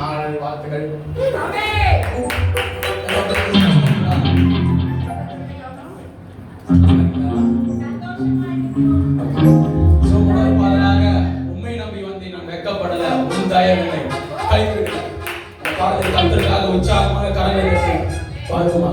நாள் வாழ்த்துக்கள். முதல் பாடலாக உண்மை நம்பி வந்து நான் வெட்கப்படல உன் தயவில்லை கைவிடல அந்த பாடலை கருத்திற்காக உற்சாகமாக கரங்களை பாடுமா.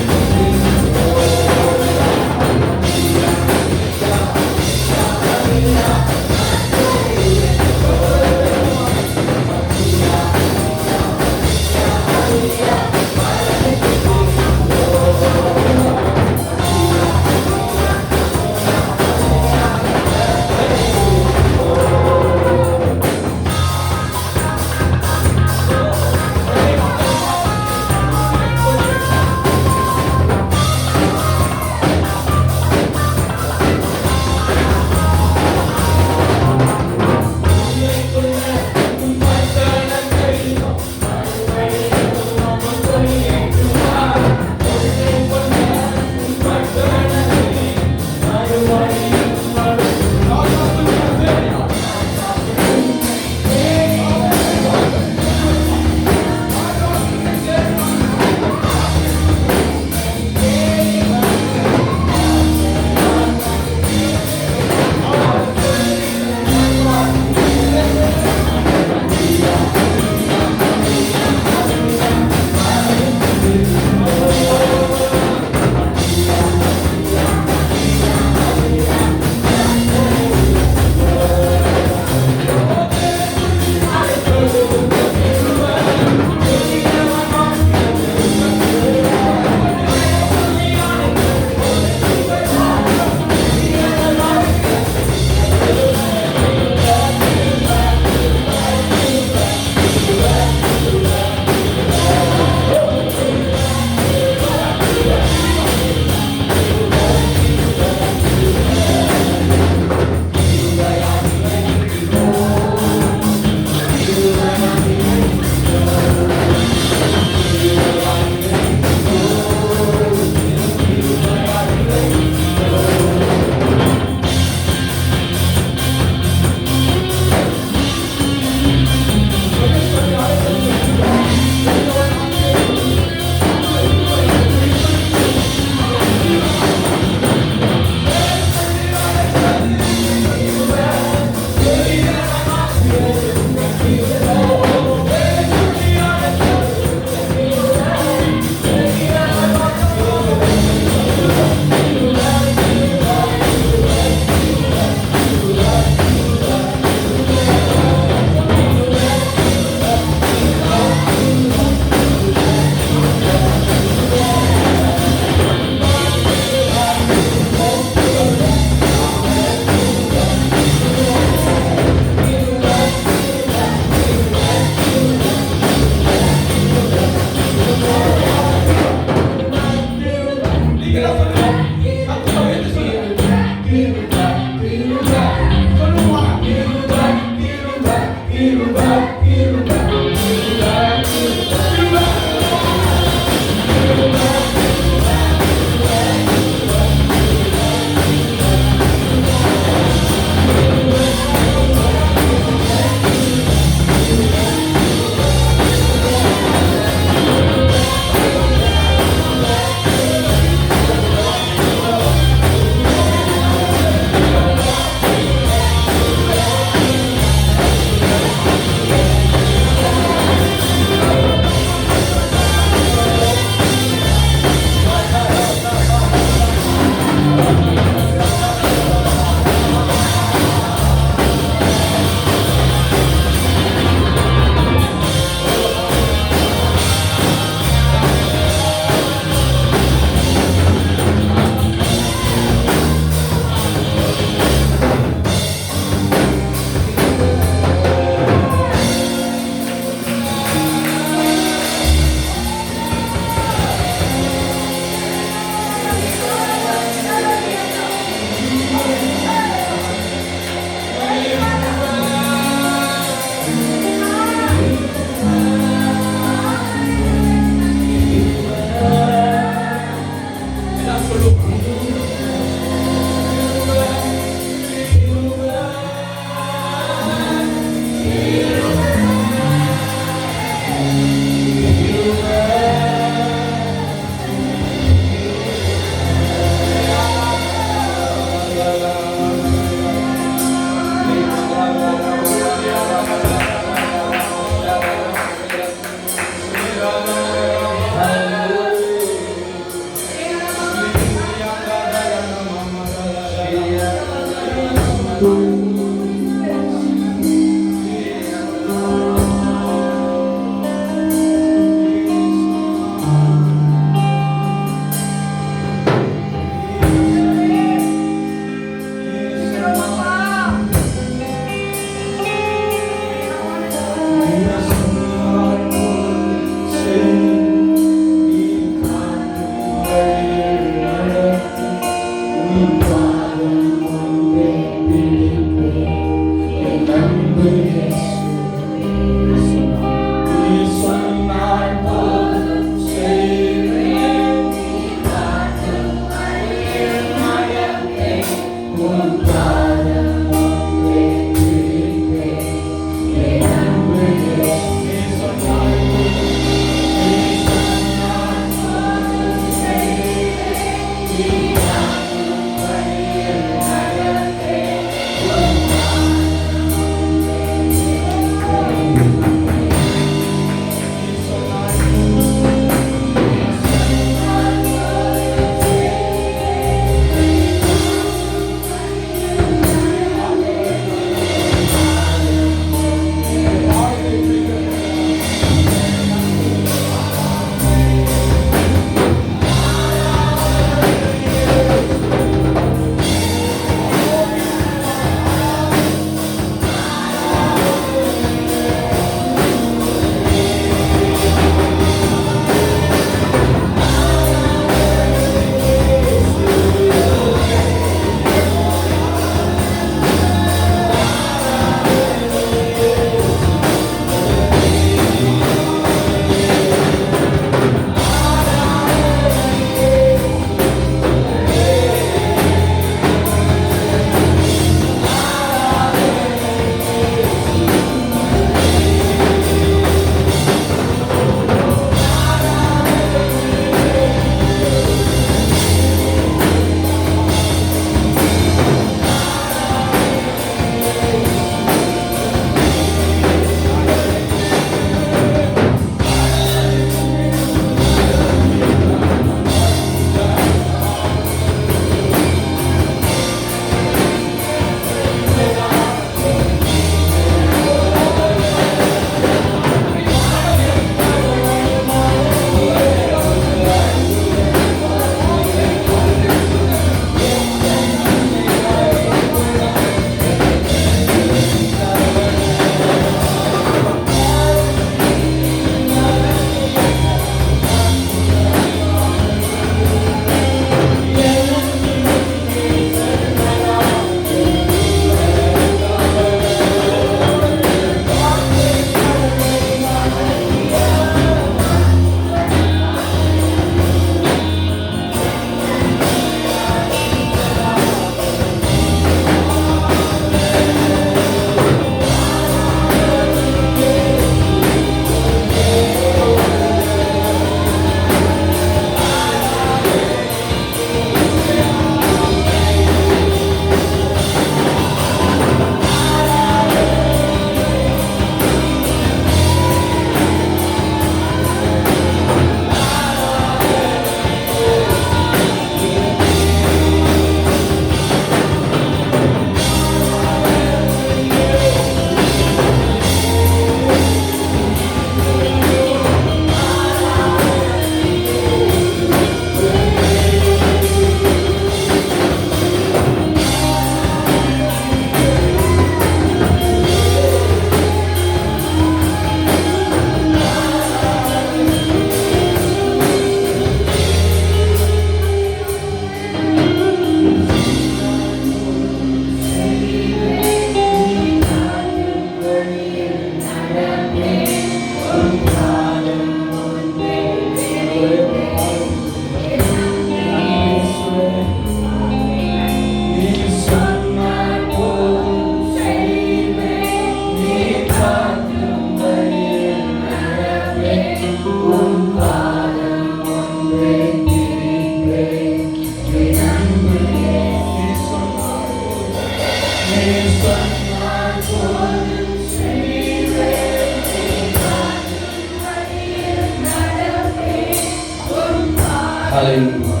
Hallelujah.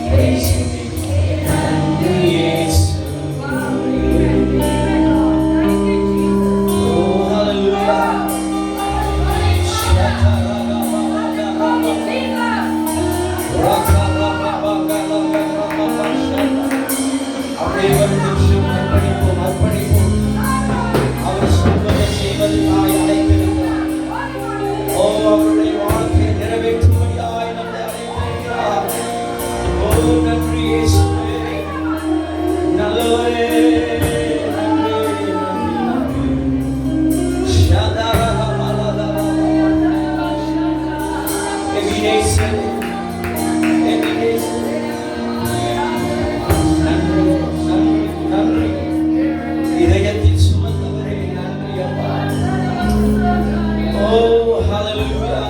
Praise your name. நன்றி இயேசுவே. Oh, hallelujah. அப்படியே ஒரு நிமிஷம் அர்ப்பணிப்போம், அர்ப்பணிப்போம். அவர் சொல்வதை செய்வதற்காய் அழைத்திருக்கிறார். ஓ, அவருடைய வாழ்க்கையை நிறைவேற்றும்படியாய் நம்மை அழைத்திருக்கிறார். ஓ, நன்றி இயேசுவே. நல்லவரே, நன்றி, நன்றி, நன்றி. Ebenezer, Ebenezer. நன்றி, நன்றி, நன்றி. இதயத்தில் சுமந்தவரே, நன்றி அப்பா. Oh, hallelujah.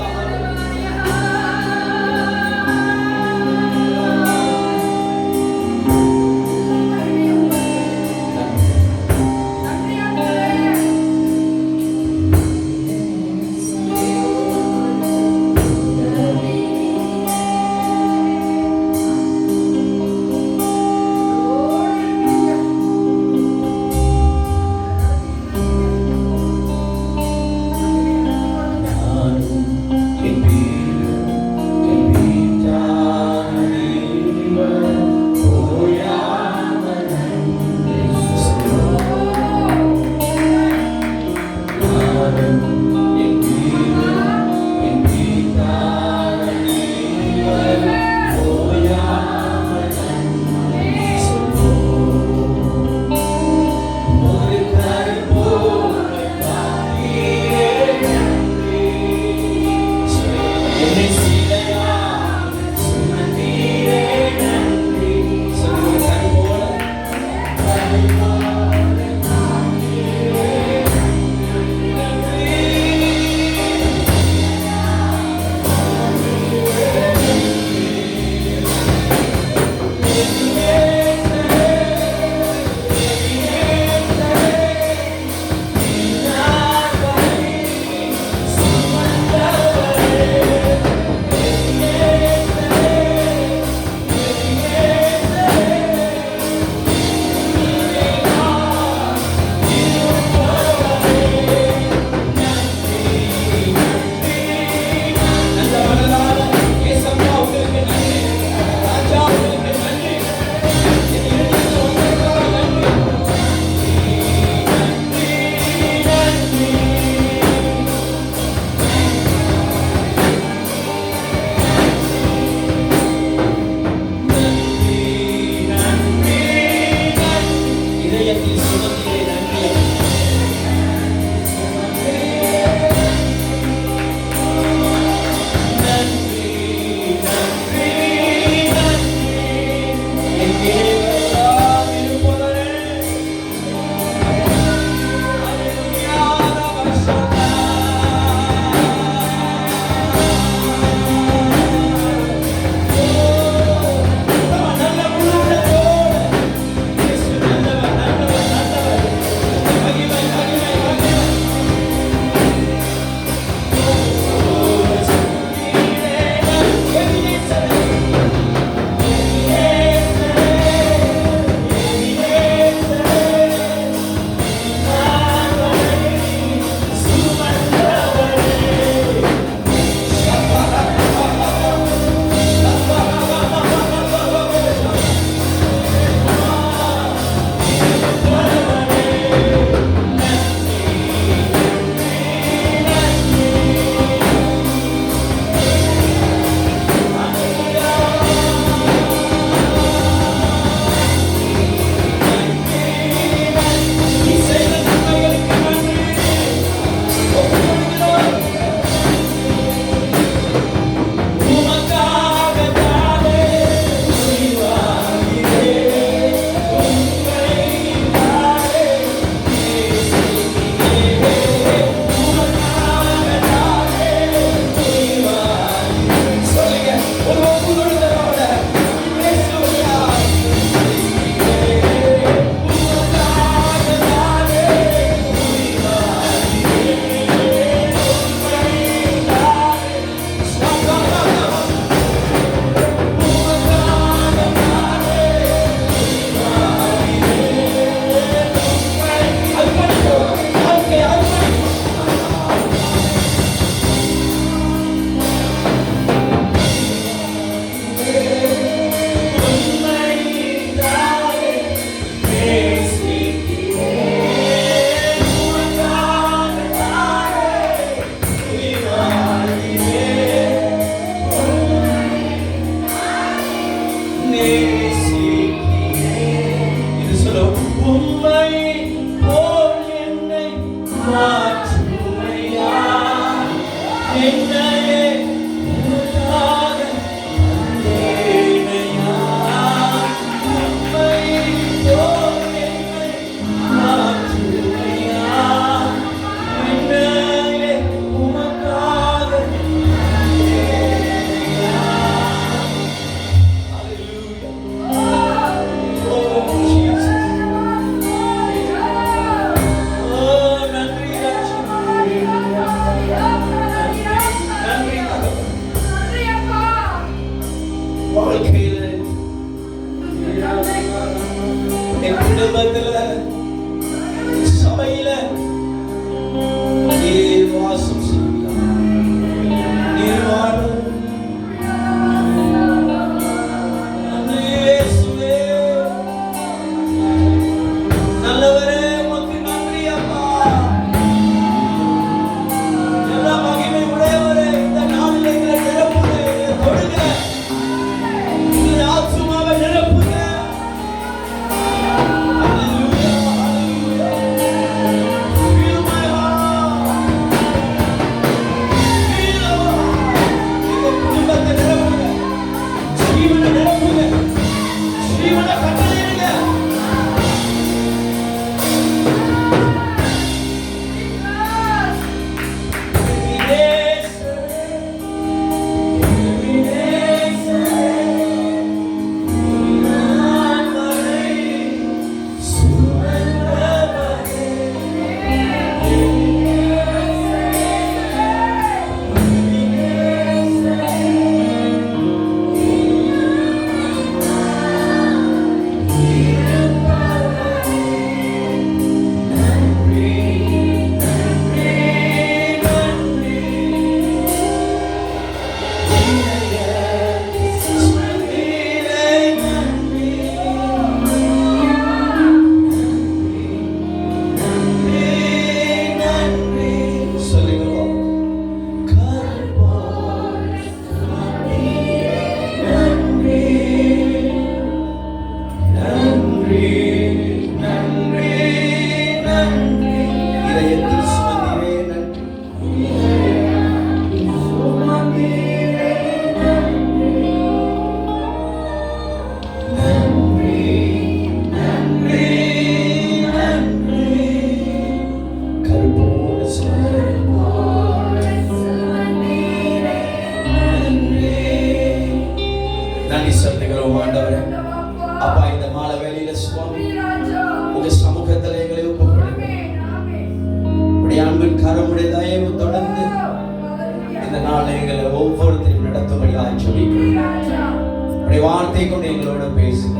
வார்த்தை கொண்டு எங்களோட பேசுங்க.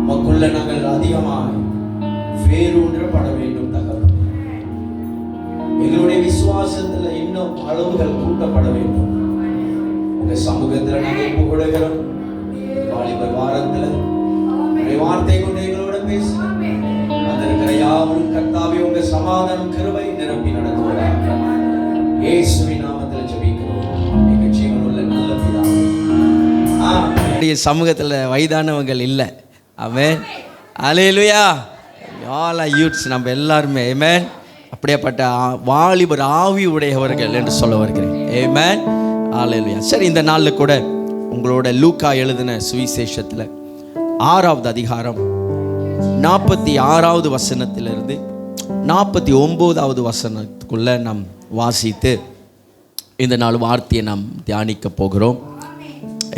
மக்களுள்ள நாங்கள் அதிகமாக வேரூன்றப்பட வேண்டும் தகவல். எங்களுடைய விசுவாசத்துல இன்னும் அளவுகள் கூட்டப்பட வேண்டும். உங்க சமூகத்துல நாங்கள் ஒப்பு கொடுக்கிறோம். வாலிபர் வாரத்துல வார்த்தை கொண்டு எங்களோட பேசுங்க. அதற்கிற யாவரும் கர்த்தாவே உங்க சமாதானம் கிருபை நிரப்பி நடத்துவதாக இயேசுவின் நாமத்தில் ஜெபிக்கிறோம் எங்க ஜீவனுள்ள நல்ல பிதாவே. சமூகத்தில் வயதானவங்கள் இல்லை. ஆமென். அல்லேலூயா. ஆல் யூத்ஸ் நம்ம எல்லாருமே ஆமென். அப்படியேப்பட்ட வாலிபர் ஆவி உடையவர்கள் என்று சொல்ல வருகிறேன். ஆமென். அல்லேலூயா. சரி, இந்த நாளில் கூட உங்களோட லூக்கா எழுதின சுவிசேஷத்தில் 6வது அதிகாரம் 46வது வசனத்திலிருந்து 49வது வசனத்துக்குள்ளே நாம் வாசித்து இந்த நாள் வார்த்தையை நாம் தியானிக்க போகிறோம்.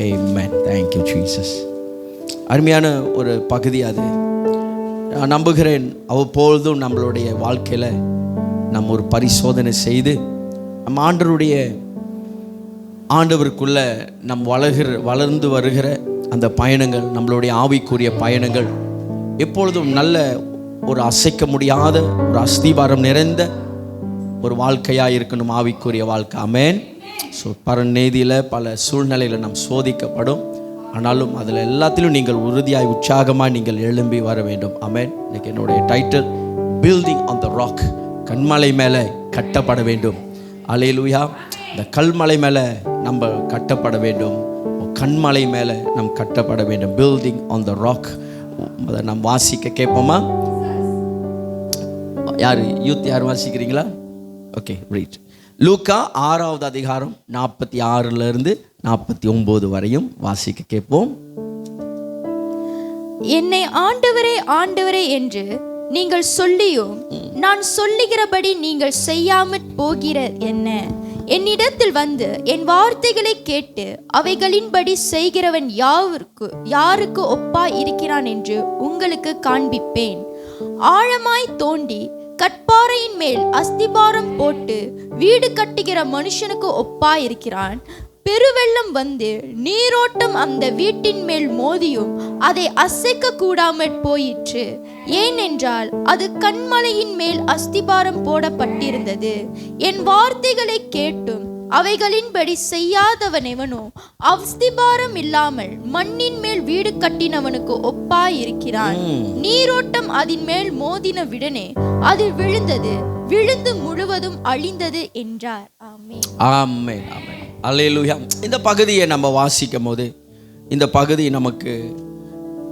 ஆமென். Thank you Jesus. அருமையான ஒரு பகுதி அது. நான் நம்புகிறேன் அவ்வப்பொழுதும் நம்மளுடைய வாழ்க்கையில் நம்ம ஒரு பரிசோதனை செய்து நம்ம ஆண்டவருக்குள்ள நம் வளர்ந்து வருகிற அந்த பயணங்கள், நம்மளுடைய ஆவிக்குரிய பயணங்கள் எப்பொழுதும் நல்ல ஒரு அசைக்க முடியாத ஒரு அஸ்திபாரம் நிறைந்த ஒரு வாழ்க்கையாக இருக்கணும், ஆவிக்குரிய வாழ்க்கை. ஆமென். ஸோ பரநீதியில் பல சூழ்நிலையில் நாம் சோதிக்கப்படும். ஆனாலும் அதில் எல்லாத்திலும் நீங்கள் உறுதியாய் உற்சாகமாக நீங்கள் எழும்பி வர வேண்டும். ஆமென். இன்னைக்கு என்னுடைய title building on the rock. கண்மலை மேலே கட்டப்பட வேண்டும். அல்லேலூயா. இந்த கல்மலை மேலே நம்ம கட்டப்பட வேண்டும். கண்மலை மேலே நாம் கட்டப்பட வேண்டும். Building on the rock. அதை நாம் வாசிக்க கேட்போமா? யார் யூத் யார் வாசிக்கிறீங்களா? Okay, right. லூக்கா 6வது அதிகாரம் 46 49 வரையும் வாசிக்க கேட்போம். என்னை ஆண்டவரே ஆண்டவரே என்று நீங்கள் சொல்லியும் நான் சொல்லுகிறபடி நீங்கள் செய்யாமற் போகிற என்ன? என்னிடத்தில் வந்து என் வார்த்தைகளை கேட்டு அவைகளின்படி செய்கிறவன் யாருக்கு ஒப்பாய் இருக்கிறான் என்று உங்களுக்கு காண்பிப்பேன். ஆழமாய் தோண்டி கற்பாறையின் மேல் அஸ்திபாரம் போட்டு வீடு கட்டுகிற மனுஷனுக்கு ஒப்பாய் இருக்கிறான். பெருவெள்ளம் வந்து நீரோட்டம் அந்த வீட்டின் மேல் மோதியும் அதை அசைக்க கூடாமற் போயிற்று. ஏனென்றால் அது கன்மலையின் மேல் அஸ்திபாரம் போடப்பட்டிருந்தது. என் வார்த்தைகளை கேட்டும் அவைகளின்படி செய்யாதவன் எவனோ அஸ்திபாரம் இல்லாமல் மண்ணின் மேல் வீடு கட்டினவனுக்கு ஒப்பாய் இருக்கிறான். நீரோட்டம் அதன் மேல் மோதின விடனே அது விழுந்தது, விழுந்து முழுவதும் அழிந்தது என்றார். ஆமென். ஆமென். ஆமென். அல்லேலூயா. இந்த பகுதியை நம்ம வாசிக்கும் போது இந்த பகுதி நமக்கு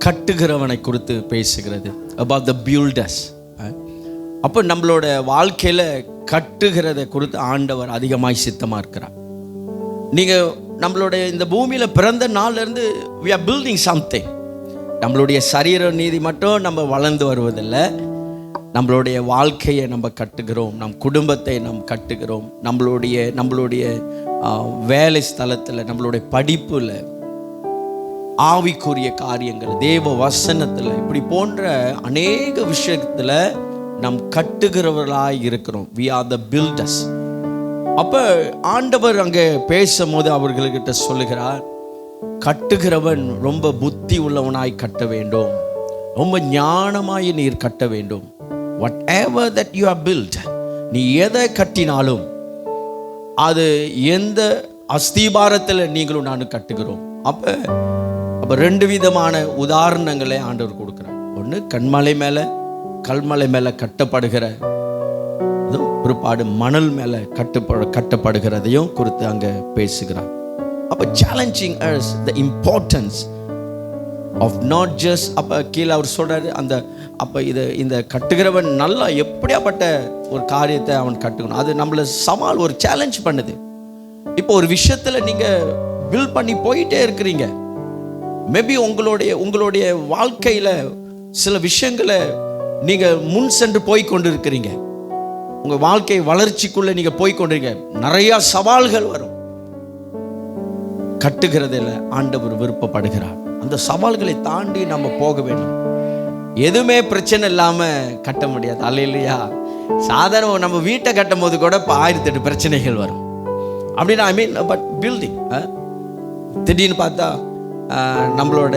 கட்டுகிறவனை குறித்து பேசுகிறது. about the builders. அப்போ நம்மளோட வாழ்க்கையில கட்டுகிறத குறித்து ஆண்டவர் அதிகமாய் சித்தமா இருக்கிறார். நீங்க நம்மளுடைய இந்த பூமியில பிறந்த நாள்ல இருந்து we are building something. நம்மளுடைய சரீர நீதி மட்டும் நம்ம வளர்ந்து வருவதில்லை, நம்மளுடைய வாழ்க்கையை நம்ம கட்டுகிறோம், நம் குடும்பத்தை நாம் கட்டுகிறோம், நம்மளுடைய வேலை ஸ்தலத்தில், நம்மளுடைய படிப்புல, ஆவிக்குரிய காரியங்கள், தேவ வசனத்தில், இப்படி போன்ற அநேக விஷயத்துல நாம் கட்டுகிறவர்களாய் இருக்கிறோம். we are the builders. அப்ப ஆண்டவர் அங்கே பேசும்போது அவர்கள்கிட்ட சொல்லுகிறார், கட்டுகிறவன் ரொம்ப புத்தி உள்ளவனாய் கட்ட வேண்டும், ரொம்ப ஞானமாய் நீர் கட்ட வேண்டும். whatever that you are built, நீ எதை கட்டினாலும் அது எந்த அஸ்திபாரத்தில் நீங்களும் நானும் கட்டுகிறோம். அப்போ 2 விதமான உதாரணங்களை ஆண்டவர் கொடுக்குறார். ஒன்று கண்மலை மேலே கல்மலை மேலே கட்டப்படுகிற பிற்பாடு மணல் மேலே கட்டப்படுகிறதையும் குறித்து அங்கே பேசுகிறார். அப்போ challenging us the importance of not just, அப்போ கீழே அவர் சொல்கிறாரு அப்போ இந்த கட்டுகிறவன் நல்லா எப்படியாப்பட்ட ஒரு காரியத்தை அவன் கட்டுக்கணும், அது நம்மளை சவால், ஒரு சேலஞ்ச் பண்ணுது. இப்போ ஒரு விஷயத்தில் நீங்கள் பில்ட் பண்ணி போயிட்டே இருக்கிறீங்க. மேபி உங்களுடைய வாழ்க்கையில் சில விஷயங்களை நீங்கள் முன் சென்று போய் கொண்டு இருக்கிறீங்க. உங்கள் வாழ்க்கை வளர்ச்சிக்குள்ளே நீங்கள் போய் கொண்டிருக்கீங்க. நிறையா சவால்கள் வரும். கட்டுகிறதில் ஆண்டவர் விருப்பப்படுகிறார். அந்த சவால்களை தாண்டி நம்ம போக வேண்டும். எதுவுமே பிரச்சனை இல்லாமல் கட்ட முடியாது. அல்லேலூயா. சாதாரண நம்ம வீட்டை கட்டும் போது கூட இப்போ 1008 பிரச்சனைகள் வரும். அப்படின்னா ஐ மீன் பட் பில்டிங், திடீர்னு பார்த்தா நம்மளோட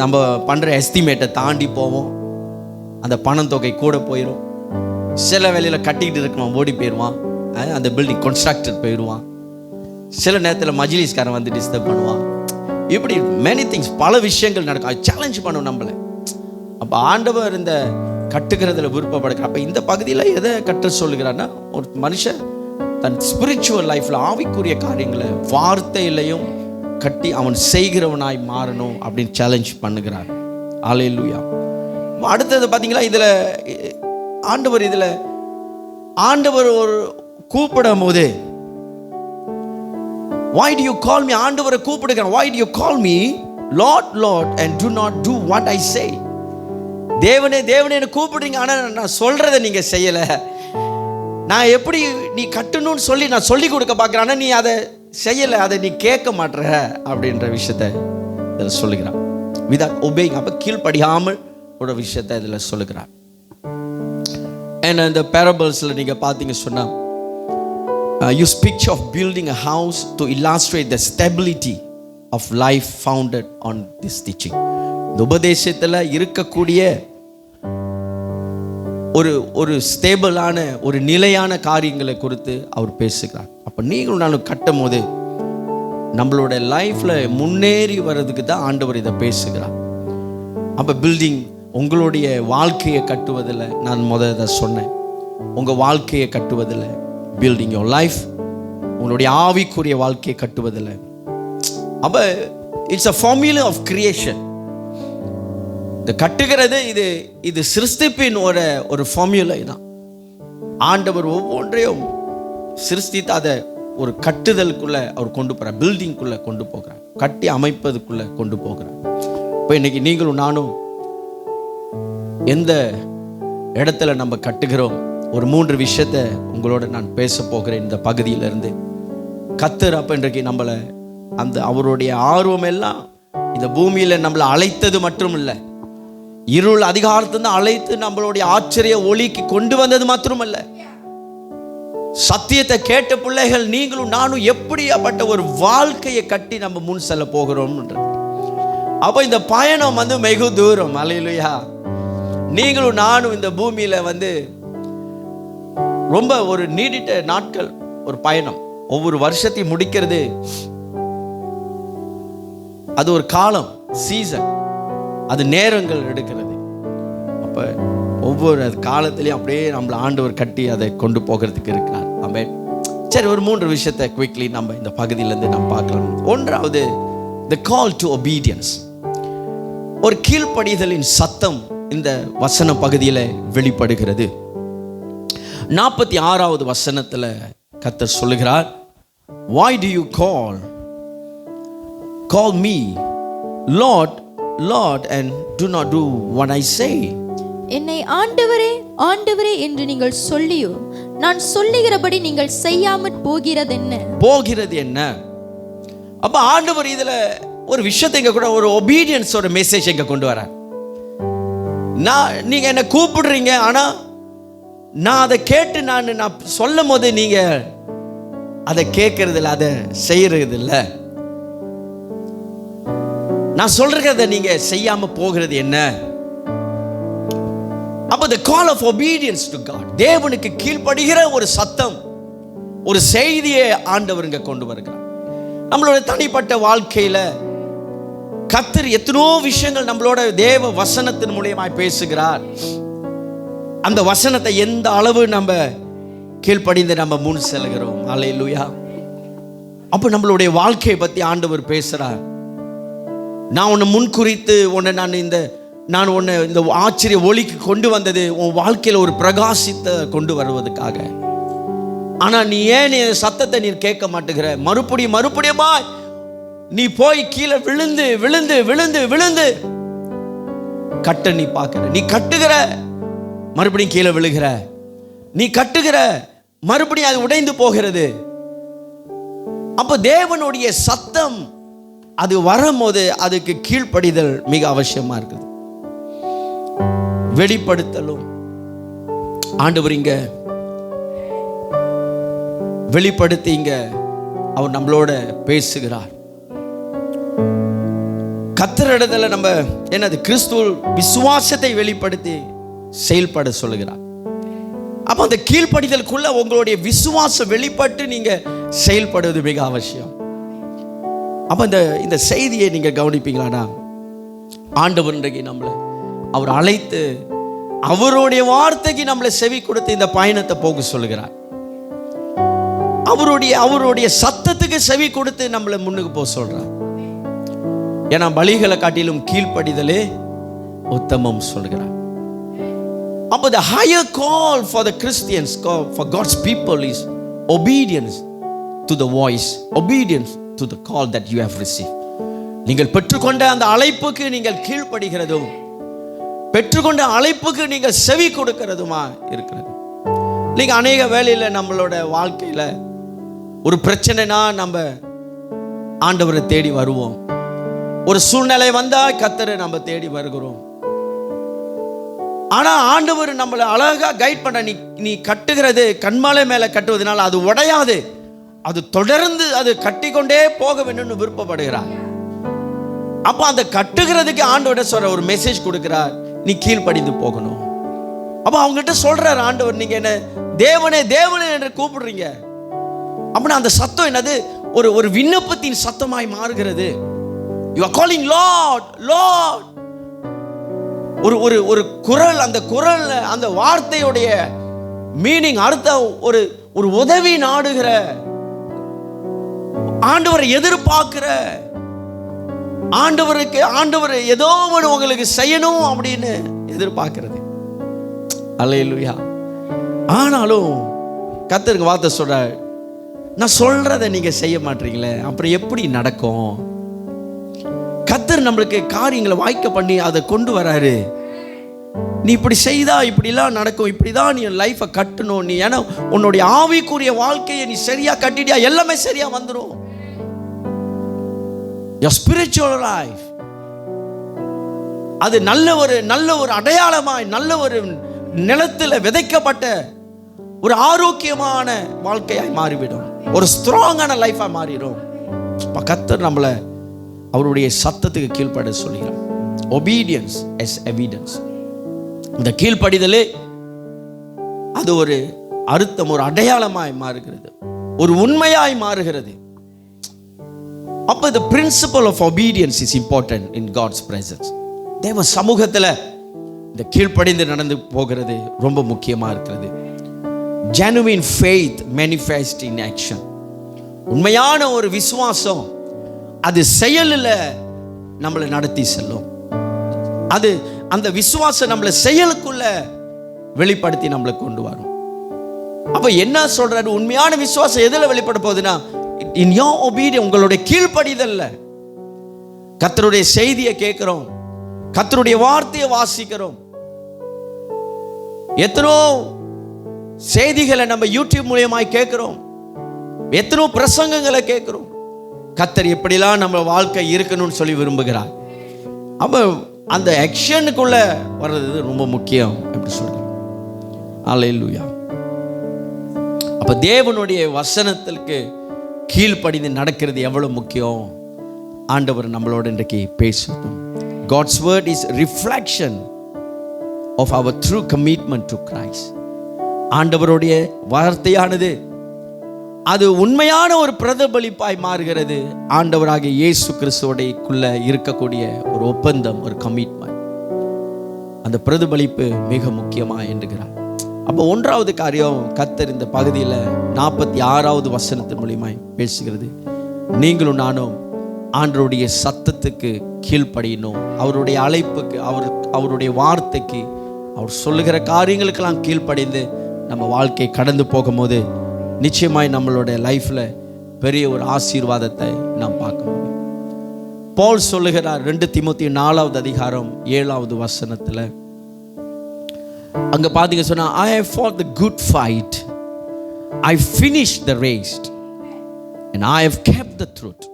நம்ம பண்ணுற எஸ்டிமேட்டை தாண்டி போவோம், அந்த பணம் தொகை கூட போயிடும். சில வேலையில் கட்டிக்கிட்டு இருக்கணும் ஓடி போயிடுவான், அந்த பில்டிங் கன்ஸ்ட்ரக்டர் போயிடுவான். சில நேரத்தில் மஜ்லிஸ்காரன் வந்து டிஸ்டர்ப் பண்ணுவான். இப்படி மெனி திங்ஸ், பல விஷயங்கள் நடக்கும். சேலஞ்ச் பண்ணும் நம்மளை. அப்போ ஆண்டவர் இந்த கட்டுகிறதுல விருப்பப்படுகிறார். அப்போ இந்த பகுதியில் எதை கட்ட சொல்லுகிறான்னா, ஒரு மனுஷன் தன் ஸ்பிரிச்சுவல் லைஃப்பில் ஆவிக்குரிய காரியங்களை வார்த்தையிலையும் கட்டி அவன் செய்கிறவனாய் மாறணும் அப்படின்னு சேலஞ்ச் பண்ணுகிறார். அல்லேலூயா. அடுத்தது பார்த்தீங்களா, இதில் ஆண்டவர் ஒரு கூப்பிடும் போது, why do you call me, ஆண்டவரை கூப்பிடுகிறான். why do you call me Lord Lord and do not do what I say. தேவனே தேவனே கூப்பிடுறீங்க, ஆனால் நான் சொல்றதை நீங்க செய்யல. நான் எப்படி நீ கட்டணும்னு சொல்லி நான் சொல்லி கொடுக்க பார்க்கிறேன், ஆனால் நீ அதை செய்யலை, அதை நீ கேட்க மாட்ற அப்படின்ற விஷயத்தை இதில் சொல்லுகிறான். without obeying, அப்போ கீழ்ப்படியாமல் ஒரு விஷயத்தை இதில் சொல்லுகிறார். இந்த பேரபிள்ஸில் நீங்கள் பார்த்தீங்க சொன்னால், you speak of building a house to illustrate the stability of life founded on this teaching. இந்த உபதேசத்தில் இருக்கக்கூடிய ஒரு ஸ்டேபிளான ஒரு நிலையான காரியங்களை குறித்து அவர் பேசுகிறார். அப்போ நீங்களும் நானும் கட்டும் போது நம்மளோட லைஃப்பில் முன்னேறி வர்றதுக்கு தான் ஆண்டவர் இதை பேசுகிறார். அப்போ பில்டிங், உங்களுடைய வாழ்க்கையை கட்டுவதில் நான் இதை சொன்னேன். உங்கள் வாழ்க்கையை கட்டுவதில், பில்டிங் யோர் லைஃப், உங்களுடைய ஆவிக்குரிய வாழ்க்கையை கட்டுவதில். அப்போ it's a formula of creation. இந்த கட்டுகிறது இது சிருஷ்டிப்பின் ஒரு ஃபார்முலா தான். ஆண்டவர் ஒவ்வொன்றையும் சிருஷ்டித்து அதை ஒரு கட்டுதலுக்குள்ள அவர் கொண்டு போகிறார், பில்டிங்குள்ளே கொண்டு போகிறார், கட்டி அமைப்பதுக்குள்ளே கொண்டு போகிறார். இப்போ இன்னைக்கு நீங்களும் நானும் எந்த இடத்துல நம்ம கட்டுகிறோம், ஒரு 3 விஷயத்தை உங்களோட நான் பேச போகிறேன் இந்த பகுதியிலிருந்து. கர்த்தர் அப்போ இன்றைக்கு நம்மளை அந்த அவருடைய ஆர்வம் எல்லாம் இந்த பூமியில் நம்மளை அழைத்தது மட்டும் இல்லை, இருள் அதிகாரத்திலிருந்து அழைத்து நம்மளுடைய ஆச்சரிய ஒளிக்கு கொண்டு வந்தது மட்டுமல்ல, சத்தியத்தை கேட்ட பிள்ளைகள் நீங்களும் நானும் எப்படியாப்பட்ட ஒரு வாழ்க்கையை கட்டி நம்ம முன் செல்ல போகிறோம். அப்போ இந்த பயணம் வெகு தூரம். அல்லேலூயா. நீங்களும் நானும் இந்த பூமியில ரொம்ப ஒரு நீடிட்ட நாட்கள் ஒரு பயணம். ஒவ்வொரு வருஷத்தையும் முடிக்கிறது அது ஒரு காலம், சீசன், அது நேரங்கள் எடுக்கிறது. அப்ப ஒவ்வொரு காலத்திலையும் அப்படியே நம்மளை ஆண்டவர் கட்டி அதை கொண்டு போகிறதுக்கு இருக்கிறார். ஆமென். சரி, ஒரு 3 விஷயத்தை குவிக்லி நம்ம இந்த பகுதியிலேருந்து நம்ம பார்க்கலாம். ஒன்றாவது, the call to obedience. ஒரு கீழ்ப்படிதலின் சத்தம் இந்த வசன பகுதியில் வெளிப்படுகிறது. 46வது வசனத்தில் கர்த்தர் சொல்லுகிறார், why do you call me Lord, Lord, and do not do what I say? என்னை ஆண்டவரே ஆண்டவரே என்று நீங்கள் சொல்லியோ நான் சொல்லுகிறபடி நீங்கள் செய்யாமற் போகிறது என்ன? அப்ப ஆண்டவர் இதுல ஒரு விஷயத்தை இங்க கூட ஒரு ஒபீடியன்ஸோட மெசேஜ் இங்க கொண்டு வர. நீங்க என்ன கூப்பிடுறீங்க, ஆனா நான் அதை கேட்டு நான் சொல்லும் போது நீங்க அதை கேட்கறது இல்லை, அதை செய்யறது இல்லை. நான் சொல்றத நீங்க செய்யாம போகிறது என்ன? அப்ப the call of obedience to God, தேவனுக்கு கீழ்ப்படுகிற ஒரு சத்தம், ஒரு செய்தியை ஆண்டவர் இங்க கொண்டு வருகிறார். நம்மளோட தனிப்பட்ட வாழ்க்கையில கர்த்தர் எத்தனோ விஷயங்கள் நம்மளோட தேவ வசனத்தின் மூலமாய் பேசுகிறார். அந்த வசனத்தை எந்த அளவு நம்ம கீழ்ப்படிந்து நம்ம முன் செல்கிறோம். அல்லேலூயா. அப்ப நம்மளுடைய வாழ்க்கையை பத்தி ஆண்டவர் பேசுறார். நான் உன்னை முன்குறித்து நான் உன்னை இந்த ஆச்சரிய ஒளிக்கு கொண்டு வந்தது உன் வாழ்க்கையில் ஒரு பிரகாசித்தை கொண்டு வருவதற்காக. ஆனா நீ ஏன் சத்தத்தை நீ கேட்க மாட்டேங்கிற? மறுபடியுமா நீ போய் கீழே விழுந்து விழுந்து விழுந்து விழுந்து கட்ட நீ பார்க்கிற. நீ கட்டுகிற, மறுபடியும் கீழே விழுகிற. நீ கட்டுகிற, மறுபடியும் அது உடைந்து போகிறது. அப்ப தேவனுடைய சத்தம் அது வரும்போது அதுக்கு கீழ்ப்படிதல் மிக அவசியமா இருக்குது. வெளிப்படுத்தலும் ஆண்டவர் இங்க வெளிப்படுத்தி இங்க அவர் நம்மளோட பேசுகிறார். கர்த்தரிடத்துல நம்ம என்னது கிறிஸ்துவ விசுவாசத்தை வெளிப்படுத்தி செயல்பட சொல்லுகிறார். அப்ப அந்த கீழ்ப்படிதலுக்குள்ள உங்களுடைய விசுவாசம் வெளிப்பட்டு நீங்க செயல்படுவது மிக அவசியம். அப்ப இந்த செய்தியை நீங்க கவனிப்பீங்களானா, ஆண்டவர் இன்றைக்கு நம்மளை அவர் அழைத்து அவருடைய வார்த்தைக்கு நம்மளை செவி கொடுத்து இந்த பயணத்தை போக சொல்லுகிறார். அவருடைய சத்தத்துக்கு செவி கொடுத்து நம்மளை முன்னுக்கு போக சொல்றார். ஏன்னா பலிகளை காட்டிலும் கீழ்ப்படிதலே உத்தமம் சொல்கிறார். அப்போ the higher call for the Christians, for God's people is obedience to the voice, obedience to the call that you have received. நீங்கள் பெற்றுக்கொண்ட அந்த அழைப்புக்கு நீங்கள் கீழ்ப்படுகிறதும், பெற்றுக்கொண்ட அழைப்புக்கு நீங்கள் செவி கொடுக்கிறதுமா இருக்கிறது. நீங்கள் அநேக வேளையில் நம்மளோட வாழ்க்கையில் ஒரு பிரச்சனைனா நம்ம ஆண்டவரை தேடி வருவோம். ஒரு சூழ்நிலை வந்தால் கர்த்தரை நம்ம தேடி வருகிறோம். ஆனா ஆண்டவர் நம்மளை அழகா கைட் பண்ண, நீ கட்டுகிறது கண்மாலை மேல கட்டுவதனால அது உடையாது, அது தொடர்ந்து அது கட்டிக்கொண்டே போக வேண்டும்னு விருப்பப்படுகிறார். அப்ப அந்த கட்டுகிறதுக்கு ஆண்டவர்கிட்ட சொல்ற ஒரு மெசேஜ் கொடுக்கிறார், நீ கீழ்ப்படிந்து போகணும். அப்ப அவங்ககிட்ட சொல்றாரு ஆண்டவர், நீங்க என்ன தேவனே தேவனே என்று கூப்பிடுறீங்க அப்படின்னா அந்த சத்தம் என்னது? ஒரு விண்ணப்பத்தின் சத்தமாய் மாறுகிறது. You are calling Lord, Lord. ஒரு குரல், அந்த குரல் அந்த வார்த்தையுடைய மீனிங் அர்த்தம் ஒரு உதவி நாடுகிற, ஆண்டவரை எதிர்பார்க்கிற, ஆண்டவர் ஏதோ ஒன்று உங்களுக்கு செய்யணும் அப்படின்னு எதிர்பார்க்கிறது. அல்லேலூயா. ஆனாலும் கர்த்தருக்கு வார்த்தை சொல்ற, நான் சொல்றதை நீங்க செய்ய மாட்டீங்களே, அப்புறம் எப்படி நடக்கும்? கர்த்தர் நம்மளுக்கு காரியங்களை வாய்க்க பண்ணி அதை கொண்டு வராரு. நீ இப்படி செய்தா இப்படிலாம் நடக்கும், இப்படிதான் நீ லைஃபை கட்டணும். நீ ஏன்னா உன்னுடைய ஆவிக்குரிய வாழ்க்கையை நீ சரியா கட்டிட்டியா, எல்லாமே சரியா வந்துடும். Your spiritual life அது நல்ல ஒரு அடையாளமாய், நல்ல ஒரு நிலத்தில் விதைக்கப்பட்ட ஒரு ஆரோக்கியமான வாழ்க்கையாய் மாறிவிடும், ஒரு ஸ்ட்ராங்கான லைஃபா மாறிடும். கர்த்தர் நம்மளை அவருடைய சத்தத்துக்கு கீழ்ப்பட சொல்கிறார். obedience as evidence. இந்த கீழ்ப்படிதலே அது ஒரு அர்த்தம், ஒரு அடையாளமாய் மாறுகிறது, ஒரு உண்மையாய் மாறுகிறது. அப்ப the principle of obedience is important in God's presence. தேவ சமூகத்தில் இந்த கீழ்ப்படிந்து நடந்து போகிறது ரொம்ப முக்கியமா இருக்கிறது. genuine faith manifest in action. உண்மையான ஒரு விசுவாசம் அது செயலில் நம்மளை நடத்தி செல்லும். அது அந்த விசுவாசம் நம்மளை செயலுக்குள்ள வெளிப்படுத்தி நம்மளை கொண்டு வரும். அப்ப என்ன சொல்றாரு? உண்மையான விசுவாசம் எதில் வெளிப்பட போகுதுன்னா, in your obedience, உங்களுடைய கீழ்ப்படிதல்ல. கர்த்தருடைய செய்தியை கேட்கிறோம், கர்த்தருடைய வார்த்தையை வாசிக்கிறோம். எத்தனோ செய்திகளை நம்ம யூடியூப் மூலமாய் கேட்கிறோம், எத்தனோ பிரசங்கங்களை கேட்கிறோம். கர்த்தர் எப்படிலாம் நம்ம வாழ்க்கை இருக்கணும்னு சொல்லி விரும்புகிறார். அப்ப அந்த ஆக்ஷனுக்குள்ள வர்றது ரொம்ப முக்கியம் அப்படி சொல்றேன். அல்லேலூயா. அப்ப தேவனுடைய வசனத்திற்கு கீழ்ப்படிந்து நடக்கிறது எவ்வளவு முக்கியம், ஆண்டவர் நம்மளோட இன்றைக்கு பேசட்டும். God's word is reflection of our true commitment to Christ. ஆண்டவருடைய வார்த்தையானது அது உண்மையான ஒரு பிரதிபலிப்பாய் மாறுகிறது. ஆண்டவராகிய இயேசு கிறிஸ்துவோடைக்குள்ள இருக்கக்கூடிய ஒரு ஒப்பந்தம், ஒரு கமிட்மெண்ட், அந்த பிரதிபலிப்பு மிக முக்கியமா என்கிறார். அப்போ ஒன்றாவது காரியம் கர்த்தர் இந்த பகுதியில் 46வது வசனத்தின் மூலியமாய் பேசுகிறது. நீங்களும் நானும் ஆண்டவருடைய சத்தத்துக்கு கீழ்ப்படியணும். அவருடைய அழைப்புக்கு, அவருடைய வார்த்தைக்கு, அவர் சொல்லுகிற காரியங்களுக்கெல்லாம் கீழ்ப்படிந்து நம்ம வாழ்க்கை கடந்து போகும்போது நிச்சயமாய் நம்மளோட லைஃப்ல பெரிய ஒரு ஆசீர்வாதத்தை நாம் பார்க்க முடியும். பவுல் சொல்லுகிறார் 2 தீமோத்தேயு 4வது அதிகாரம் 7வது வசனத்துல, அங்க பாத்தீங்க சொன்னா, I have fought the good fight, I finished the race and I have kept the truth.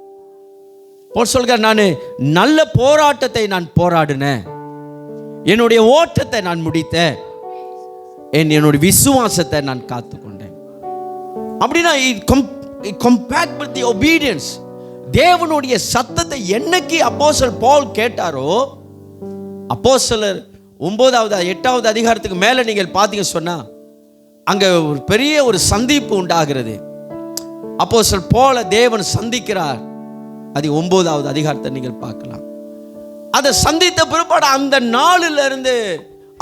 Pavul சொல்கிறார், நான் நல்ல போராட்டத்தை நான் போராடினேன், என்னுடைய ஓட்டத்தை நான் முடித்தேன், என்னுடைய விசுவாசத்தை நான் காத்துக்கொண்டேன். அப்படின்னா compact with the obedience. தேவனுடைய சத்தத்தை என்னைக்கு அப்போஸ்தலர் பவுல் கேட்டாரோ, அப்போஸ்தலர் 9வது 8வது அதிகாரத்துக்கு மேல நீங்கள் பார்த்தீங்க சொன்னா அங்க ஒரு பெரிய ஒரு சந்திப்பு உண்டாகிறது. அப்போஸ்தலர் பவுலை தேவன் சந்திக்கிறார். அது 9வது அதிகாரத்தை நீங்கள் பார்க்கலாம். அதை சந்தித்த பிற்பாடு அந்த நாளில் இருந்து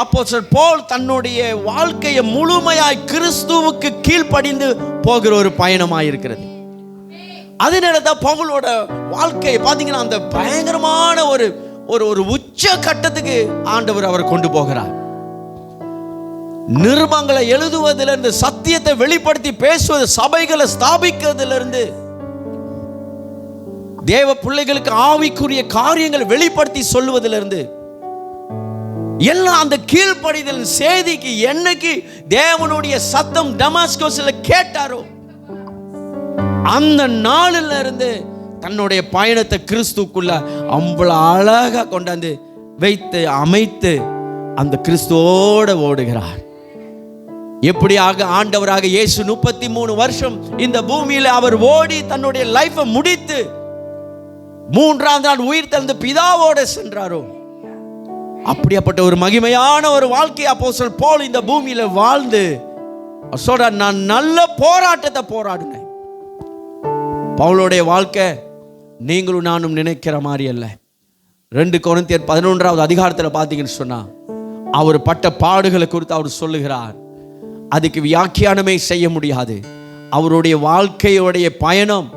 அப்போஸ்தலர் பவுல் தன்னுடைய வாழ்க்கையை முழுமையாய் கிறிஸ்துவுக்கு கீழ்ப்படிந்து போகிற ஒரு பயணமாய் இருக்கிறது. அதனால தான் பவுலோட வாழ்க்கையை பார்த்தீங்கன்னா அந்த பயங்கரமான ஒரு ஒரு உச்ச கட்டத்துக்கு ஆண்டவர் அவர் கொண்டு போகிறார். நிருபங்களை எழுதுவதிலிருந்து, சத்தியத்தை வெளிப்படுத்தி பேசுவது, சபைகளை ஸ்தாபிக்கிறதிலிருந்து, தேவ பிள்ளைகளுக்கு ஆவிக்குரிய காரியங்களை வெளிப்படுத்தி சொல்லுவதிலிருந்து எல்லாம் அந்த கீழ்ப்படிதல் செய்திக்கு என்னைக்கு தேவனுடைய சத்தம் டமாஸ்கோஸ்ல கேட்டாரோ அந்த நாளில் இருந்து தன்னுடைய பயணத்தை கிறிஸ்துக்குள்ள அவ்வளவு அழகா கொண்டாந்து வைத்து அமைத்து அந்த கிறிஸ்துவோட ஓடுகிறார். எப்படியாக ஆண்டவராக இயேசு 33 வருஷம் இந்த பூமியில அவர் ஓடி தன்னுடைய லைஃபை முடித்து 3ஆம் நாள் உயிர் தெழுந்து பிதாவோட சென்றாரோ, அப்படிப்பட்ட ஒரு மகிமையான ஒரு வாழ்க்கை அப்போஸ்தலர் பவுல் இந்த பூமியில வாழ்ந்து சொல்ற, நான் நல்ல போராட்டத்தை போராடினேன். பவுலுடைய வாழ்க்கை நீங்களும் நானும் நினைக்கிற மாதிரி அல்ல. 2 கொரிந்தியர் 11வது அதிகாரத்தில் பார்த்தீங்கன்னு சொன்னா அவர் பட்ட பாடுகளை குறித்து அவர் சொல்லுகிறார். அதுக்கு வியாக்கியானமே செய்ய முடியாது. அவருடைய வாழ்க்கையுடைய பயணம்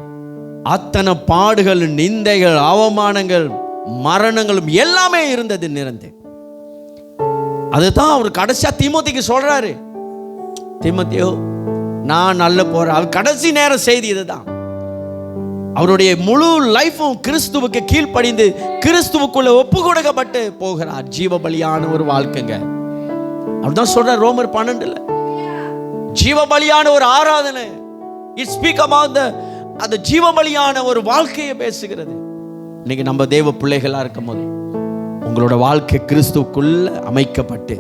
அத்தனை பாடுகள், நிந்தைகள், அவமானங்கள், மரணங்களும் எல்லாமே இருந்தது நிறைந்து. அதுதான் அவர் கடைசியா தீமோத்தேயுக்கு சொல்றாரு, தீமோத்தேயோ நான் நல்ல போறேன். அவர் கடைசி நேரம் செய்தி இதுதான். அவருடைய முழு லைஃபும் கிறிஸ்துவுக்கு கீழ்ப்படிந்து கிறிஸ்துவுக்குள்ள ஒப்பு கொடுக்கப்பட்டு போகிறார். ஜீவ பலியான ஒரு வாழ்க்கைங்க. அப்படிதான் சொல்ற ரோமர் 12. ஜீவ பலியான ஒரு ஆராதனை. இட் ஸ்பீக் அபௌட் அந்த ஜீவ பலியான ஒரு வாழ்க்கையை பேசுகிறது. இன்னைக்கு நம்ம தேவ பிள்ளைகளா இருக்கும் போது உங்களோட வாழ்க்கை கிறிஸ்துவுக்குள்ள அமைக்கப்பட்டு